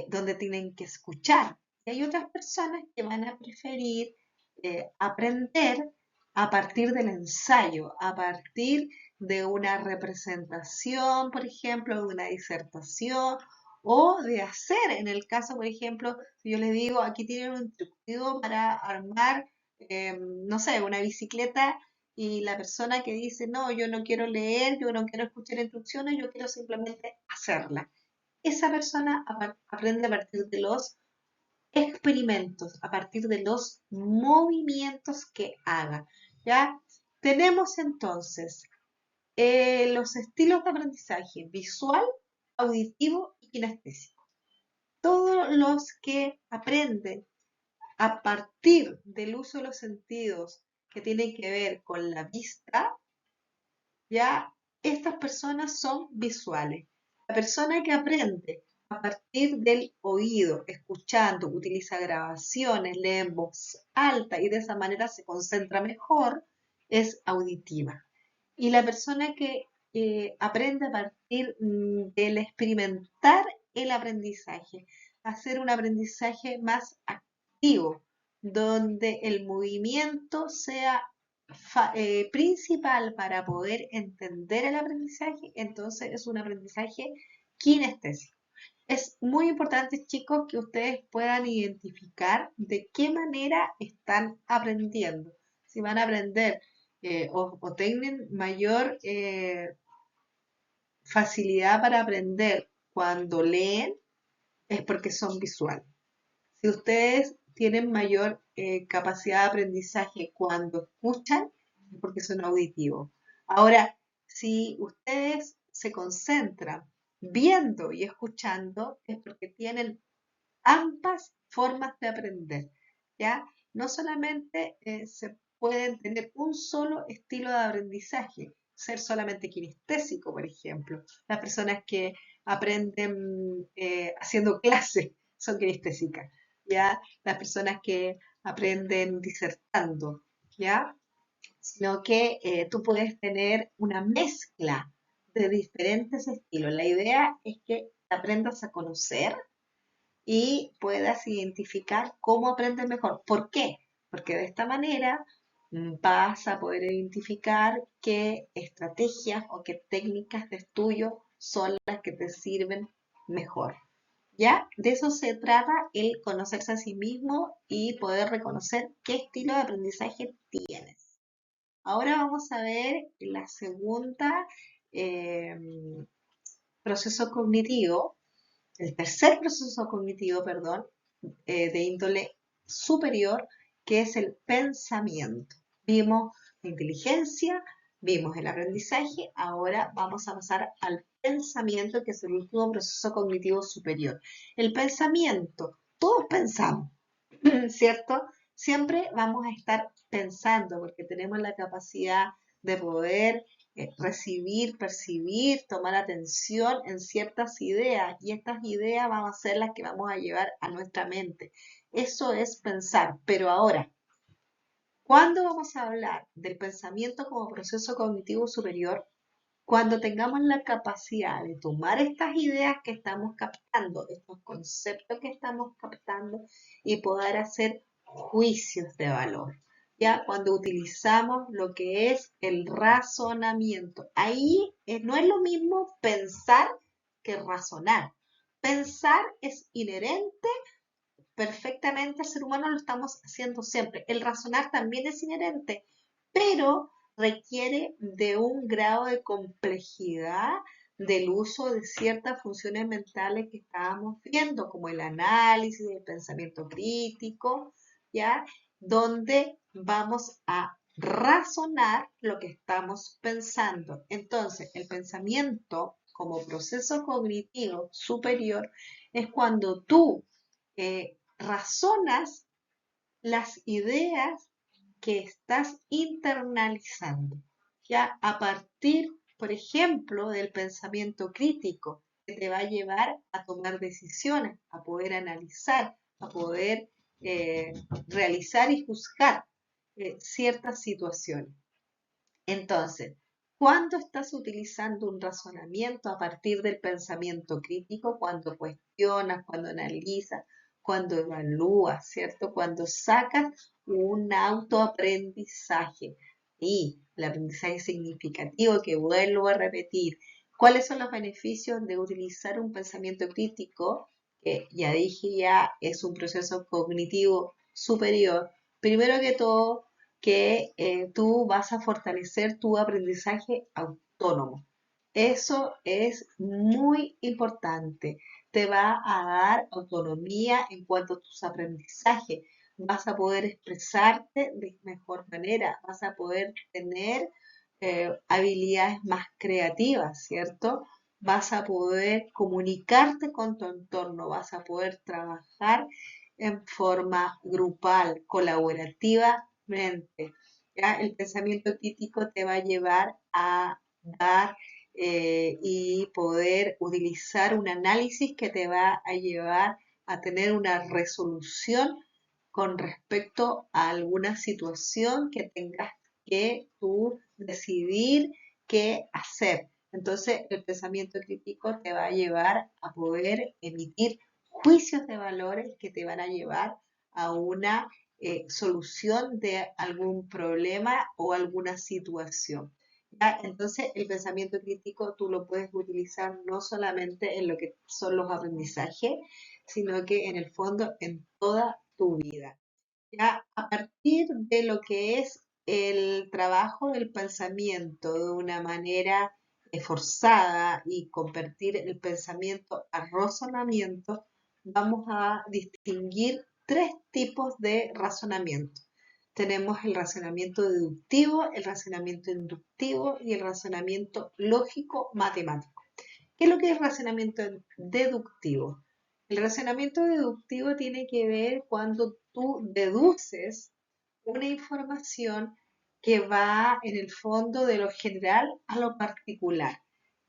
Donde tienen que escuchar. Y hay otras personas que van a preferir aprender a partir del ensayo, a partir de una representación, por ejemplo, de una disertación, o de hacer, en el caso, por ejemplo, si yo les digo, aquí tienen un instructivo para armar, no sé, una bicicleta, y la persona que dice, no, yo no quiero leer, yo no quiero escuchar instrucciones, yo quiero simplemente hacerla. Esa persona aprende a partir de los experimentos, a partir de los movimientos que haga. ¿Ya? Tenemos entonces los estilos de aprendizaje visual, auditivo y kinestésico. Todos los que aprenden a partir del uso de los sentidos que tienen que ver con la vista, ya estas personas son visuales. La persona que aprende a partir del oído, escuchando, utiliza grabaciones, lee en voz alta y de esa manera se concentra mejor, es auditiva. Y la persona que aprende a partir del experimentar el aprendizaje, hacer un aprendizaje más activo, donde el movimiento sea principal para poder entender el aprendizaje, entonces es un aprendizaje kinestésico. Es muy importante, chicos, que ustedes puedan identificar de qué manera están aprendiendo. Si van a aprender o tienen mayor facilidad para aprender cuando leen, es porque son visuales. Si ustedes tienen mayor capacidad de aprendizaje cuando escuchan, es porque son auditivos. Ahora, si ustedes se concentran viendo y escuchando, es porque tienen ambas formas de aprender, ¿ya? No solamente se pueden tener un solo estilo de aprendizaje, ser solamente kinestésico, por ejemplo. Las personas que aprenden haciendo clases son kinestésicas, ¿ya? Las personas que aprenden disertando, ¿ya? Sino que tú puedes tener una mezcla de diferentes estilos. La idea es que aprendas a conocer y puedas identificar cómo aprendes mejor. ¿Por qué? Porque de esta manera vas a poder identificar qué estrategias o qué técnicas de estudio son las que te sirven mejor. ¿Ya? De eso se trata el conocerse a sí mismo y poder reconocer qué estilo de aprendizaje tienes. Ahora vamos a ver la segunda eh, proceso cognitivo, el tercer proceso cognitivo, perdón, de índole superior, que es el pensamiento. Vimos la inteligencia, vimos el aprendizaje, ahora vamos a pasar al pensamiento, que es el último proceso cognitivo superior. El pensamiento, todos pensamos, ¿cierto? Siempre vamos a estar pensando porque tenemos la capacidad de poder recibir, percibir, tomar atención en ciertas ideas y estas ideas van a ser las que vamos a llevar a nuestra mente. Eso es pensar, pero ahora, ¿cuándo vamos a hablar del pensamiento como proceso cognitivo superior? Cuando tengamos la capacidad de tomar estas ideas que estamos captando, estos conceptos que estamos captando y poder hacer juicios de valor. Ya cuando utilizamos lo que es el razonamiento, ahí no es lo mismo pensar que razonar, Pensar es inherente perfectamente al ser humano, lo estamos haciendo siempre. El razonar también es inherente, pero requiere de un grado de complejidad del uso de ciertas funciones mentales que estábamos viendo, como el análisis, el pensamiento crítico, ¿ya? Donde vamos a razonar lo que estamos pensando. Entonces, el pensamiento como proceso cognitivo superior es cuando tú razonas las ideas que estás internalizando, ya a partir, por ejemplo, del pensamiento crítico, que te va a llevar a tomar decisiones, a poder analizar, a poder eh, realizar y juzgar ciertas situaciones. Entonces, ¿cuándo estás utilizando un razonamiento a partir del pensamiento crítico? Cuando cuestionas, cuando analizas, cuando evalúas, ¿cierto? Cuando sacas un autoaprendizaje. Y el aprendizaje significativo, que vuelvo a repetir, ¿cuáles son los beneficios de utilizar un pensamiento crítico? Que ya dije, ya es un proceso cognitivo superior. Primero que todo, que tú vas a fortalecer tu aprendizaje autónomo. Eso es muy importante. Te va a dar autonomía en cuanto a tus aprendizajes. Vas a poder expresarte de mejor manera. Vas a poder tener habilidades más creativas, ¿cierto? Vas a poder comunicarte con tu entorno. Vas a poder trabajar en forma grupal, colaborativa. ¿Ya? El pensamiento crítico te va a llevar a dar y poder utilizar un análisis que te va a llevar a tener una resolución con respecto a alguna situación que tengas que tú decidir qué hacer. Entonces, el pensamiento crítico te va a llevar a poder emitir juicios de valores que te van a llevar a una solución de algún problema o alguna situación. ¿Ya? Entonces, el pensamiento crítico tú lo puedes utilizar no solamente en lo que son los aprendizajes, sino que en el fondo en toda tu vida. Ya a partir de lo que es el trabajo del pensamiento de una manera forzada y convertir el pensamiento a razonamiento, vamos a distinguir tres tipos de razonamiento. Tenemos el razonamiento deductivo, el razonamiento inductivo y el razonamiento lógico matemático. ¿Qué es lo que es razonamiento deductivo? El razonamiento deductivo tiene que ver cuando tú deduces una información que va en el fondo de lo general a lo particular.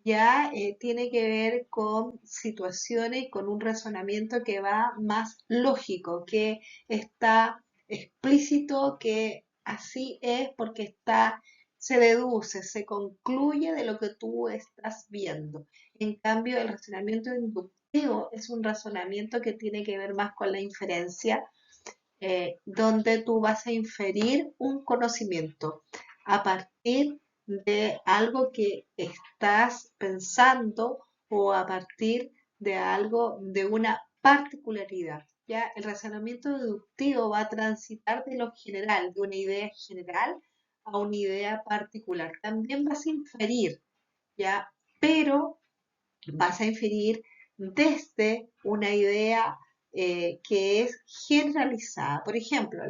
Ya tiene que ver con situaciones, con un razonamiento que va más lógico, que está explícito, que así es porque está, se deduce, se concluye de lo que tú estás viendo. En cambio, el razonamiento inductivo es un razonamiento que tiene que ver más con la inferencia, donde tú vas a inferir un conocimiento a partir de algo que estás pensando o a partir de algo, de una particularidad. ¿Ya? El razonamiento deductivo va a transitar de lo general, de una idea general a una idea particular. También vas a inferir, ¿ya? Pero vas a inferir desde una idea que es generalizada. Por ejemplo,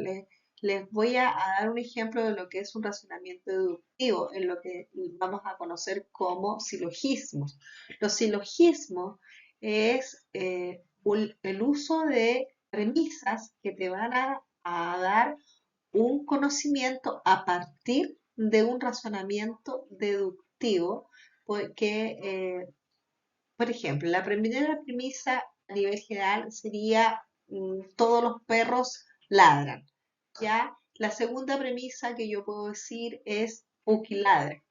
les voy a dar un ejemplo de lo que es un razonamiento deductivo, en lo que vamos a conocer como silogismos. Los silogismos es el uso de premisas que te van a dar un conocimiento a partir de un razonamiento deductivo que por ejemplo, la primera premisa a nivel general sería todos los perros ladran. ¿Ya? La segunda premisa que yo puedo decir es Puki ladra.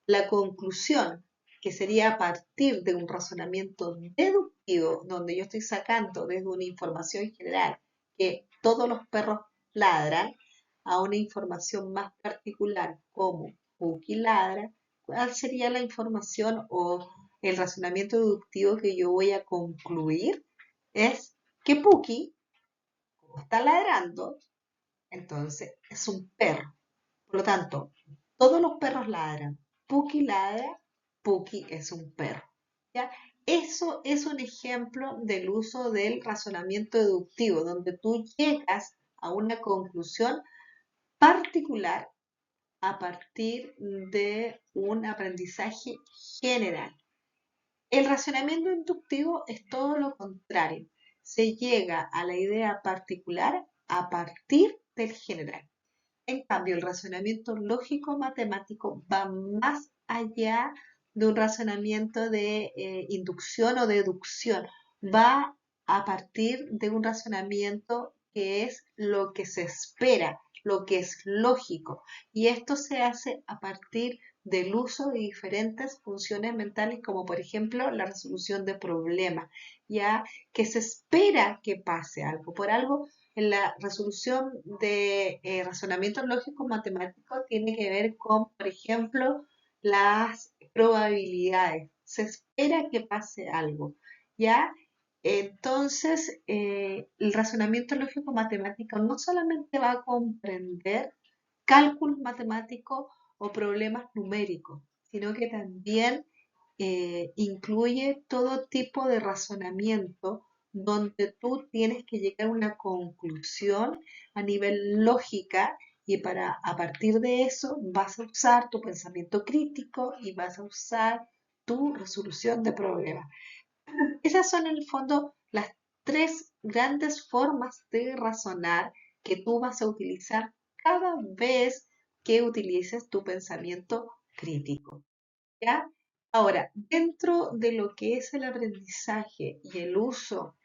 La conclusión, que sería a partir de un razonamiento deductivo, donde yo estoy sacando desde una información general que todos los perros ladran, a una información más particular como Puki ladra, ¿cuál sería la información o el razonamiento deductivo que yo voy a concluir es que Puki, como está ladrando, entonces es un perro. Por lo tanto, todos los perros ladran. Puki ladra, Puki es un perro. ¿Ya? Eso es un ejemplo del uso del razonamiento deductivo, donde tú llegas a una conclusión particular a partir de un aprendizaje general. El razonamiento inductivo es todo lo contrario. Se llega a la idea particular a partir del general. En cambio, el razonamiento lógico-matemático va más allá de un razonamiento de inducción o deducción. Va a partir de un razonamiento que es lo que se espera, lo que es lógico. Y esto se hace a partir del uso de diferentes funciones mentales, como por ejemplo la resolución de problemas, ya que se espera que pase algo. Por algo en la resolución de razonamientos lógicos matemáticos tiene que ver con, por ejemplo, las probabilidades. Se espera que pase algo, ¿ya? Entonces, el razonamiento lógico matemático no solamente va a comprender cálculos matemáticos o problemas numéricos, sino que también incluye todo tipo de razonamiento donde tú tienes que llegar a una conclusión a nivel lógica y a partir de eso vas a usar tu pensamiento crítico y vas a usar tu resolución de problemas. Esas son en el fondo las tres grandes formas de razonar que tú vas a utilizar cada vez que utilices tu pensamiento crítico. ¿Ya? Ahora, dentro de lo que es el aprendizaje y el uso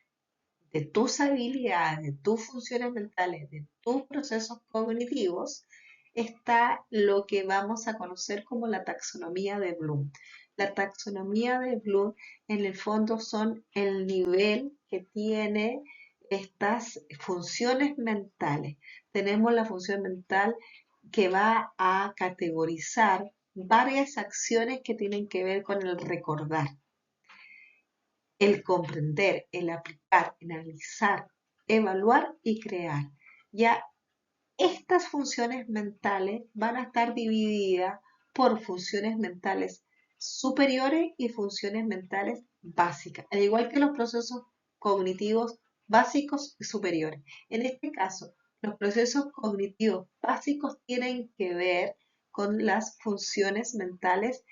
de tus habilidades, de tus funciones mentales, de tus procesos cognitivos, está lo que vamos a conocer como la taxonomía de Bloom. La taxonomía de Bloom en el fondo son el nivel que tiene estas funciones mentales. Tenemos la función mental que va a categorizar varias acciones que tienen que ver con el recordar, el comprender, el aplicar, el analizar, evaluar y crear. Ya estas funciones mentales van a estar divididas por funciones mentales superiores y funciones mentales básicas, al igual que los procesos cognitivos básicos y superiores. En este caso, los procesos cognitivos básicos tienen que ver con las funciones mentales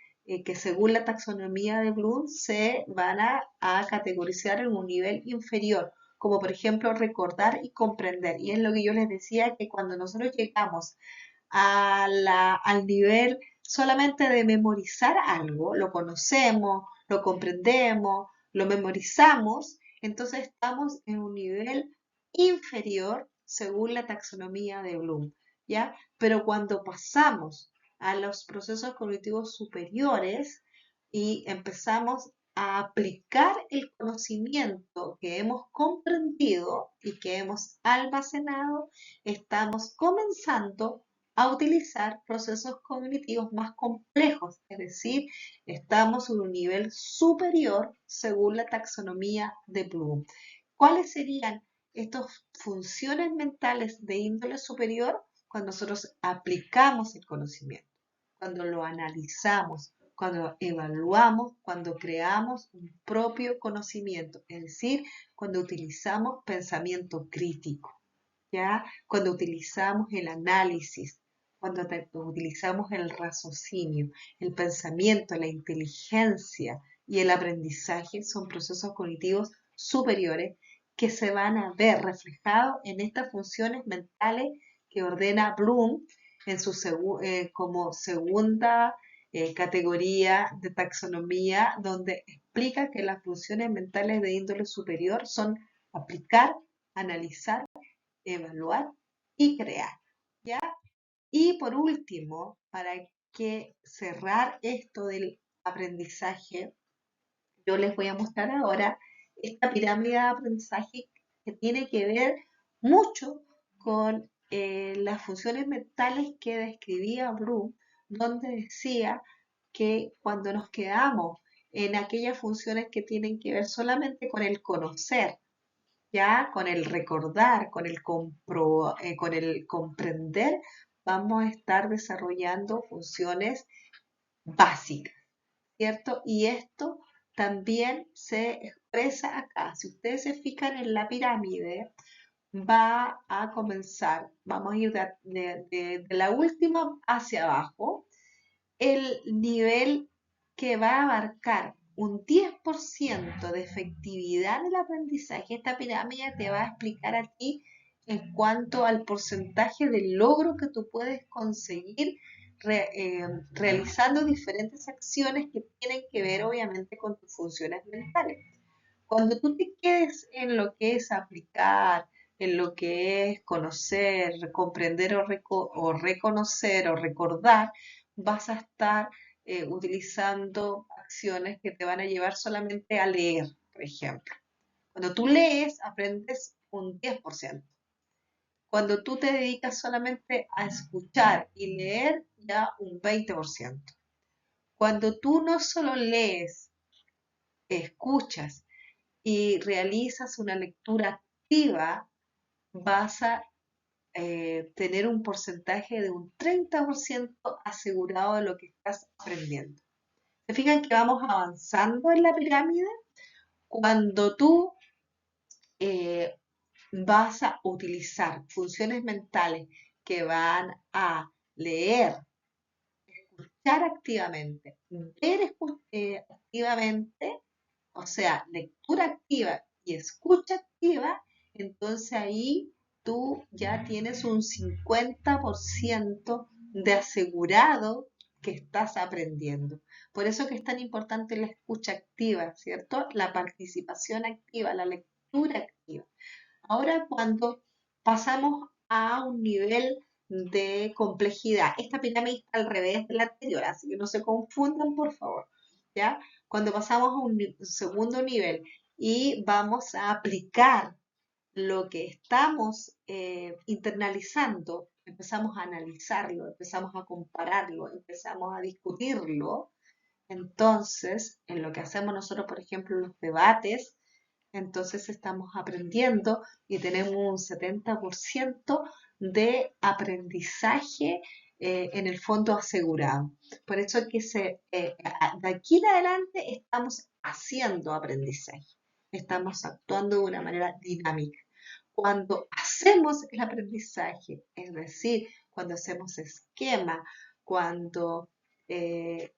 que según la taxonomía de Bloom se van a categorizar en un nivel inferior, como por ejemplo recordar y comprender. Y es lo que yo les decía, que cuando nosotros llegamos al nivel solamente de memorizar algo, lo conocemos, lo comprendemos, lo memorizamos, entonces estamos en un nivel inferior según la taxonomía de Bloom, ¿ya? Pero cuando pasamos a los procesos cognitivos superiores y empezamos a aplicar el conocimiento que hemos comprendido y que hemos almacenado, estamos comenzando a utilizar procesos cognitivos más complejos, es decir, estamos en un nivel superior según la taxonomía de Bloom. ¿Cuáles serían estas funciones mentales de índole superior? Cuando nosotros aplicamos el conocimiento, cuando lo analizamos, cuando evaluamos, cuando creamos un propio conocimiento, es decir, cuando utilizamos pensamiento crítico, ¿ya? Cuando utilizamos el análisis, cuando utilizamos el raciocinio, el pensamiento, la inteligencia y el aprendizaje son procesos cognitivos superiores que se van a ver reflejados en estas funciones mentales que ordena Bloom en como segunda categoría de taxonomía, donde explica que las funciones mentales de índole superior son aplicar, analizar, evaluar y crear, ¿ya? Y por último, para que cerrar esto del aprendizaje, yo les voy a mostrar ahora esta pirámide de aprendizaje que tiene que ver mucho con las funciones mentales que describía Bloom, donde decía que cuando nos quedamos en aquellas funciones que tienen que ver solamente con el conocer, ya con el recordar, con el comprender, vamos a estar desarrollando funciones básicas, ¿cierto? Y esto también se expresa acá. Si ustedes se fijan en la pirámide, va a comenzar, vamos a ir de la última hacia abajo, el nivel que va a abarcar un 10% de efectividad del aprendizaje. Esta pirámide te va a explicar a ti en cuanto al porcentaje de logro que tú puedes conseguir realizando diferentes acciones que tienen que ver obviamente con tus funciones mentales. Cuando tú te quedes en lo que es aplicar, en lo que es conocer, comprender o reconocer o recordar, vas a estar utilizando acciones que te van a llevar solamente a leer, por ejemplo. Cuando tú lees, aprendes un 10%. Cuando tú te dedicas solamente a escuchar y leer, ya un 20%. Cuando tú no solo lees, escuchas y realizas una lectura activa, vas a tener un porcentaje de un 30% asegurado de lo que estás aprendiendo. ¿Se fijan que vamos avanzando en la pirámide? Cuando tú eh, vas a utilizar funciones mentales que van a leer, escuchar activamente, ver activamente, o sea, lectura activa y escucha activa, entonces ahí tú ya tienes un 50% de asegurado que estás aprendiendo. Por eso que es tan importante la escucha activa, ¿cierto? La participación activa, la lectura activa. Ahora, cuando pasamos a un nivel de complejidad, esta pirámide está al revés de la anterior, así que no se confundan, por favor, ¿ya? Cuando pasamos a un segundo nivel y vamos a aplicar lo que estamos internalizando, empezamos a analizarlo, empezamos a compararlo, empezamos a discutirlo, entonces, en lo que hacemos nosotros, por ejemplo, en los debates, entonces estamos aprendiendo y tenemos un 70% de aprendizaje en el fondo asegurado. Por eso es que de aquí en adelante estamos haciendo aprendizaje, estamos actuando de una manera dinámica. Cuando hacemos el aprendizaje, es decir, cuando hacemos esquema, cuando eh,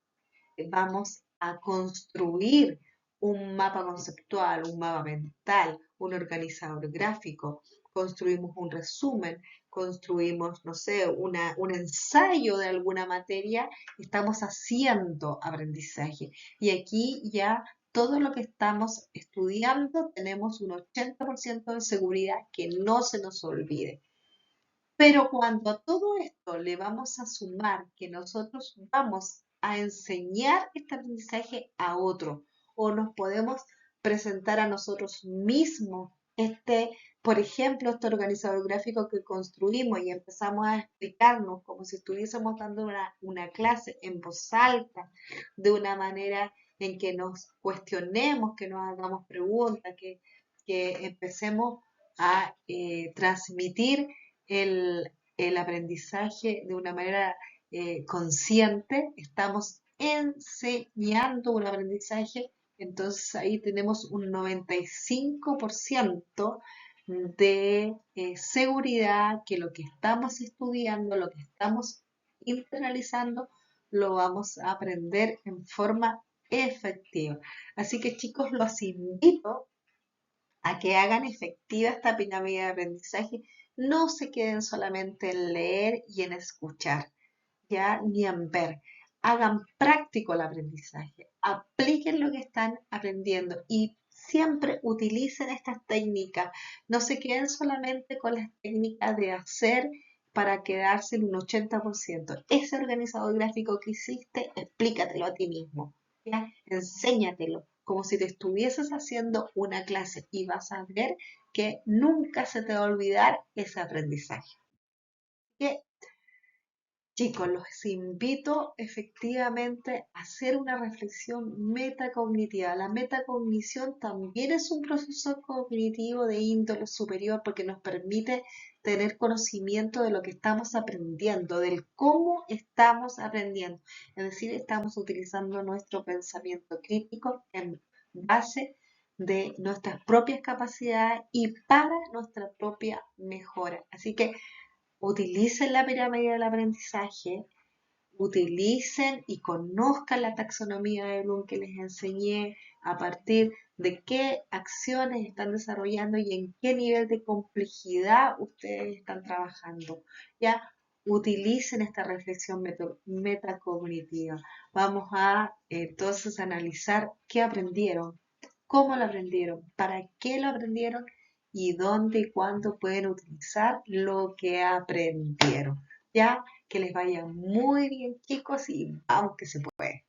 vamos a construir un mapa conceptual, un mapa mental, un organizador gráfico, construimos un resumen, construimos, no sé, un ensayo de alguna materia, estamos haciendo aprendizaje. Y aquí ya todo lo que estamos estudiando tenemos un 80% de seguridad que no se nos olvide. Pero cuando a todo esto le vamos a sumar que nosotros vamos a enseñar este aprendizaje a otro o nos podemos presentar a nosotros mismos por ejemplo, este organizador gráfico que construimos y empezamos a explicarnos como si estuviésemos dando una clase en voz alta, de una manera en que nos cuestionemos, que nos hagamos preguntas, que empecemos a transmitir el aprendizaje de una manera consciente, estamos enseñando un aprendizaje, entonces ahí tenemos un 95% de seguridad que lo que estamos estudiando, lo que estamos internalizando, lo vamos a aprender en forma efectiva. Así que chicos, los invito a que hagan efectiva esta pirámide de aprendizaje, no se queden solamente en leer y en escuchar, ya ni en ver. Hagan práctico el aprendizaje, apliquen lo que están aprendiendo y siempre utilicen estas técnicas. No se queden solamente con las técnicas de hacer para quedarse en un 80%. Ese organizador gráfico que hiciste, explícatelo a ti mismo, ¿ya? Enséñatelo como si te estuvieses haciendo una clase y vas a ver que nunca se te va a olvidar ese aprendizaje. Que Chicos, los invito efectivamente a hacer una reflexión metacognitiva. La metacognición también es un proceso cognitivo de índole superior porque nos permite tener conocimiento de lo que estamos aprendiendo, del cómo estamos aprendiendo. Es decir, estamos utilizando nuestro pensamiento crítico en base de nuestras propias capacidades y para nuestra propia mejora. Así que utilicen la pirámide del aprendizaje, utilicen y conozcan la taxonomía de Bloom que les enseñé a partir de qué acciones están desarrollando y en qué nivel de complejidad ustedes están trabajando. Ya utilicen esta reflexión metacognitiva. Vamos a entonces analizar qué aprendieron, cómo lo aprendieron, para qué lo aprendieron y dónde y cuándo pueden utilizar lo que aprendieron. Ya que les vaya muy bien, chicos, y vamos que se puede.